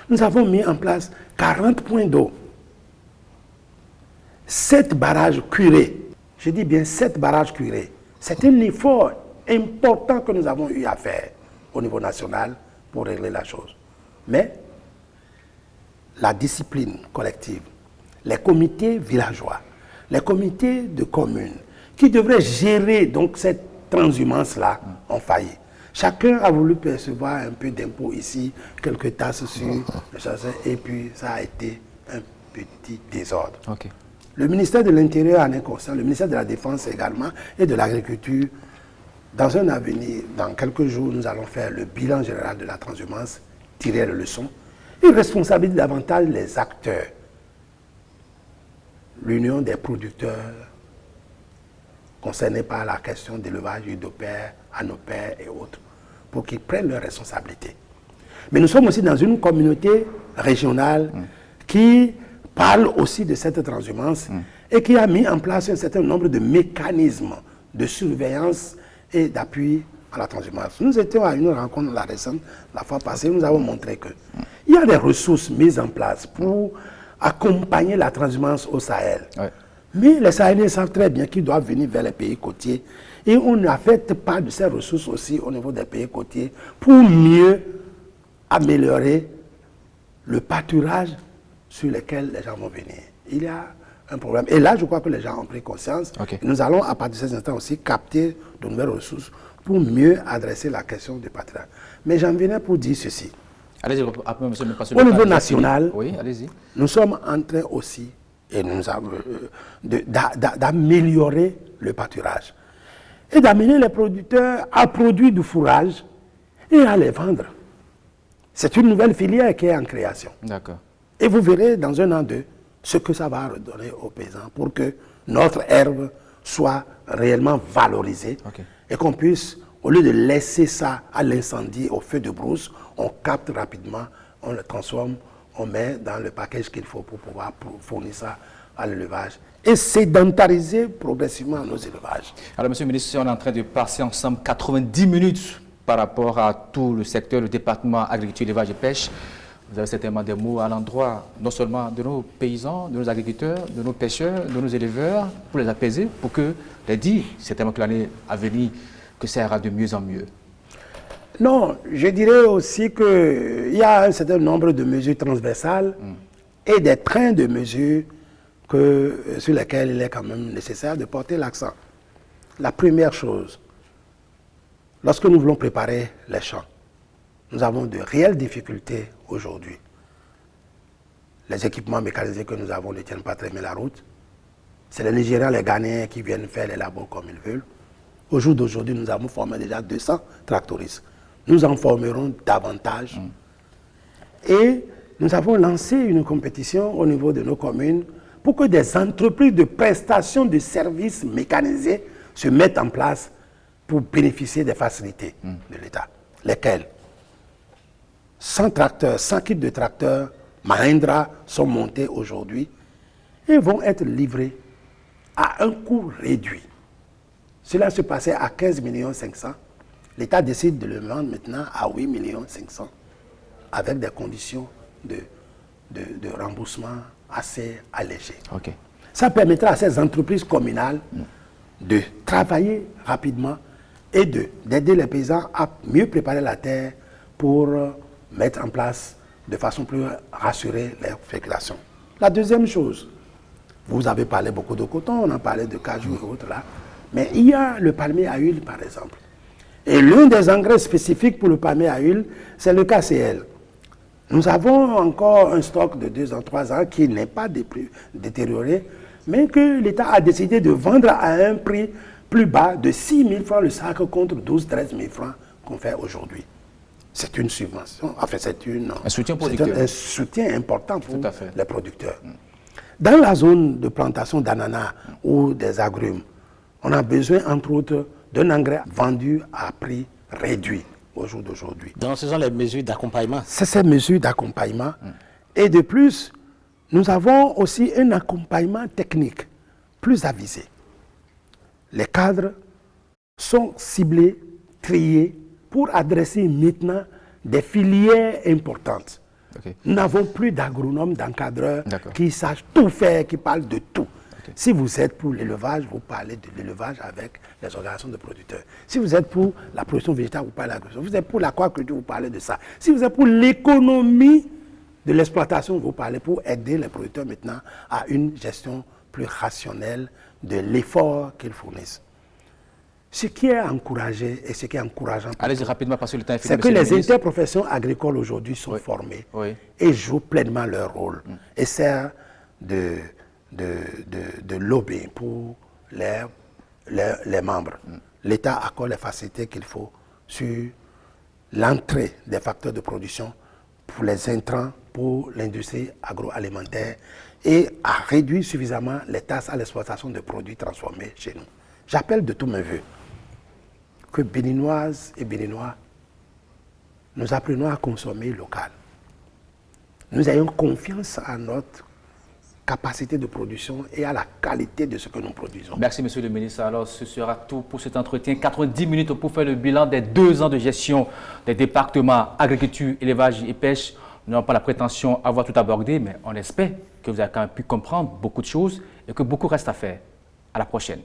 Nous avons mis en place 40 points d'eau, 7 barrages curés. Je dis bien 7 barrages curés. C'est un effort important que nous avons eu à faire au niveau national pour régler la chose. Mais la discipline collective, les comités villageois, les comités de communes qui devraient gérer donc cette transhumance-là ont failli. Chacun a voulu percevoir un peu d'impôts ici, quelques tasses sur le chasseur, et puis ça a été un petit désordre. Okay. Le ministère de l'Intérieur en est conscient, le ministère de la Défense également, et de l'Agriculture. Dans un avenir, dans quelques jours, nous allons faire le bilan général de la transhumance, tirer les leçons, et responsabiliser davantage les acteurs. L'Union des producteurs concernés par la question d'élevage, udopère, anopère et autres, pour qu'ils prennent leurs responsabilités. Mais nous sommes aussi dans une communauté régionale qui parle aussi de cette transhumance et qui a mis en place un certain nombre de mécanismes de surveillance et d'appui à la transhumance. Nous étions à une rencontre la récente, la fois passée, nous avons montré qu'il y a des ressources mises en place pour accompagner la transhumance au Sahel. Ouais. Mais les Sahéliens savent très bien qu'ils doivent venir vers les pays côtiers et on n'affecte pas de ces ressources aussi au niveau des pays côtiers pour mieux améliorer le pâturage sur lequel les gens vont venir. Il y a un problème. Et là, je crois que les gens ont pris conscience. Okay. Nous allons, à partir de ces instants aussi, capter de nouvelles ressources pour mieux adresser la question du pâturage. Mais j'en venais pour dire ceci. Allez-y, monsieur le président. Au niveau national, oui, allez-y. Nous sommes en train aussi et d'améliorer le pâturage et d'amener les producteurs à produire du fourrage et à les vendre. C'est une nouvelle filière qui est en création. D'accord. Et vous verrez dans un an, 2, ce que ça va redonner aux paysans pour que notre herbe soit réellement valorisée et qu'on puisse Au lieu de laisser ça à l'incendie, au feu de brousse, on capte rapidement, on le transforme, on met dans le package qu'il faut pour pouvoir fournir ça à l'élevage et sédentariser progressivement nos élevages. Alors, Monsieur le ministre, on est en train de passer ensemble 90 minutes par rapport à tout le secteur, le département agriculture, élevage et pêche. Vous avez certainement des mots à l'endroit, non seulement de nos paysans, de nos agriculteurs, de nos pêcheurs, de nos éleveurs, pour les apaiser, pour que les dits, certainement que l'année à venir, que ça ira de mieux en mieux. Non, je dirais aussi qu'il y a un certain nombre de mesures transversales et des trains de mesures sur lesquels il est quand même nécessaire de porter l'accent. La première chose, lorsque nous voulons préparer les champs, nous avons de réelles difficultés aujourd'hui. Les équipements mécanisés que nous avons ne tiennent pas très bien la route. C'est les Nigériens, les Ghanéens qui viennent faire les labos comme ils veulent. Au jour d'aujourd'hui, nous avons formé déjà 200 tractoristes. Nous en formerons davantage. Et nous avons lancé une compétition au niveau de nos communes pour que des entreprises de prestation de services mécanisés se mettent en place pour bénéficier des facilités de l'État. Lesquelles 100 tracteurs, 100 kits de tracteurs Mahindra sont montés aujourd'hui et vont être livrés à un coût réduit. Cela se passait à 15 500 000. L'État décide de le vendre maintenant à 8 500 000 avec des conditions de remboursement assez allégées. Okay. Ça permettra à ces entreprises communales de travailler rapidement et d'aider les paysans à mieux préparer la terre pour mettre en place de façon plus rassurée les fécondations. La deuxième chose, vous avez parlé beaucoup de coton, on en parlait de cajou et autres là, mais il y a le palmier à huile par exemple. Et l'un des engrais spécifiques pour le palmier à huile, c'est le KCl. Nous avons encore un stock de 2 ans, 3 ans qui n'est pas détérioré, mais que l'État a décidé de vendre à un prix plus bas de 6 000 francs le sac contre 12 000, 13 000 francs qu'on fait aujourd'hui. C'est une subvention, enfin c'est un soutien producteur. Un soutien important pour les producteurs. Dans la zone de plantation d'ananas ou des agrumes, on a besoin entre autres d'un engrais vendu à prix réduit au jour d'aujourd'hui. Donc ce sont les mesures d'accompagnement. C'est ces mesures d'accompagnement. Et de plus, nous avons aussi un accompagnement technique plus avisé. Les cadres sont ciblés, triés, pour adresser maintenant des filières importantes. Okay. Nous n'avons plus d'agronomes, d'encadreurs qui sachent tout faire, qui parlent de tout. Okay. Si vous êtes pour l'élevage, vous parlez de l'élevage avec les organisations de producteurs. Si vous êtes pour la production végétale, vous parlez de l'agriculture. Vous êtes pour l'aquaculture, vous parlez de ça. Si vous êtes pour l'économie de l'exploitation, vous parlez pour aider les producteurs maintenant à une gestion plus rationnelle de l'effort qu'ils fournissent. Ce qui est encouragé et ce qui est encourageant, allez-y rapidement parce que le temps est fini, c'est que les interprofessions agricoles aujourd'hui sont formées et jouent pleinement leur rôle et servent de lobby pour les membres. L'État accorde les facilités qu'il faut sur l'entrée des facteurs de production pour les intrants, pour l'industrie agroalimentaire et à réduire suffisamment les taxes à l'exploitation de produits transformés chez nous. J'appelle de tous mes voeux que Béninoises et Béninois, nous apprenons à consommer local. Nous ayons confiance en notre capacité de production et à la qualité de ce que nous produisons. Merci, Monsieur le ministre. Alors, ce sera tout pour cet entretien. 90 minutes pour faire le bilan des 2 ans de gestion des départements agriculture, élevage et pêche. Nous n'avons pas la prétention d'avoir tout abordé, mais on espère que vous avez quand même pu comprendre beaucoup de choses et que beaucoup reste à faire. À la prochaine.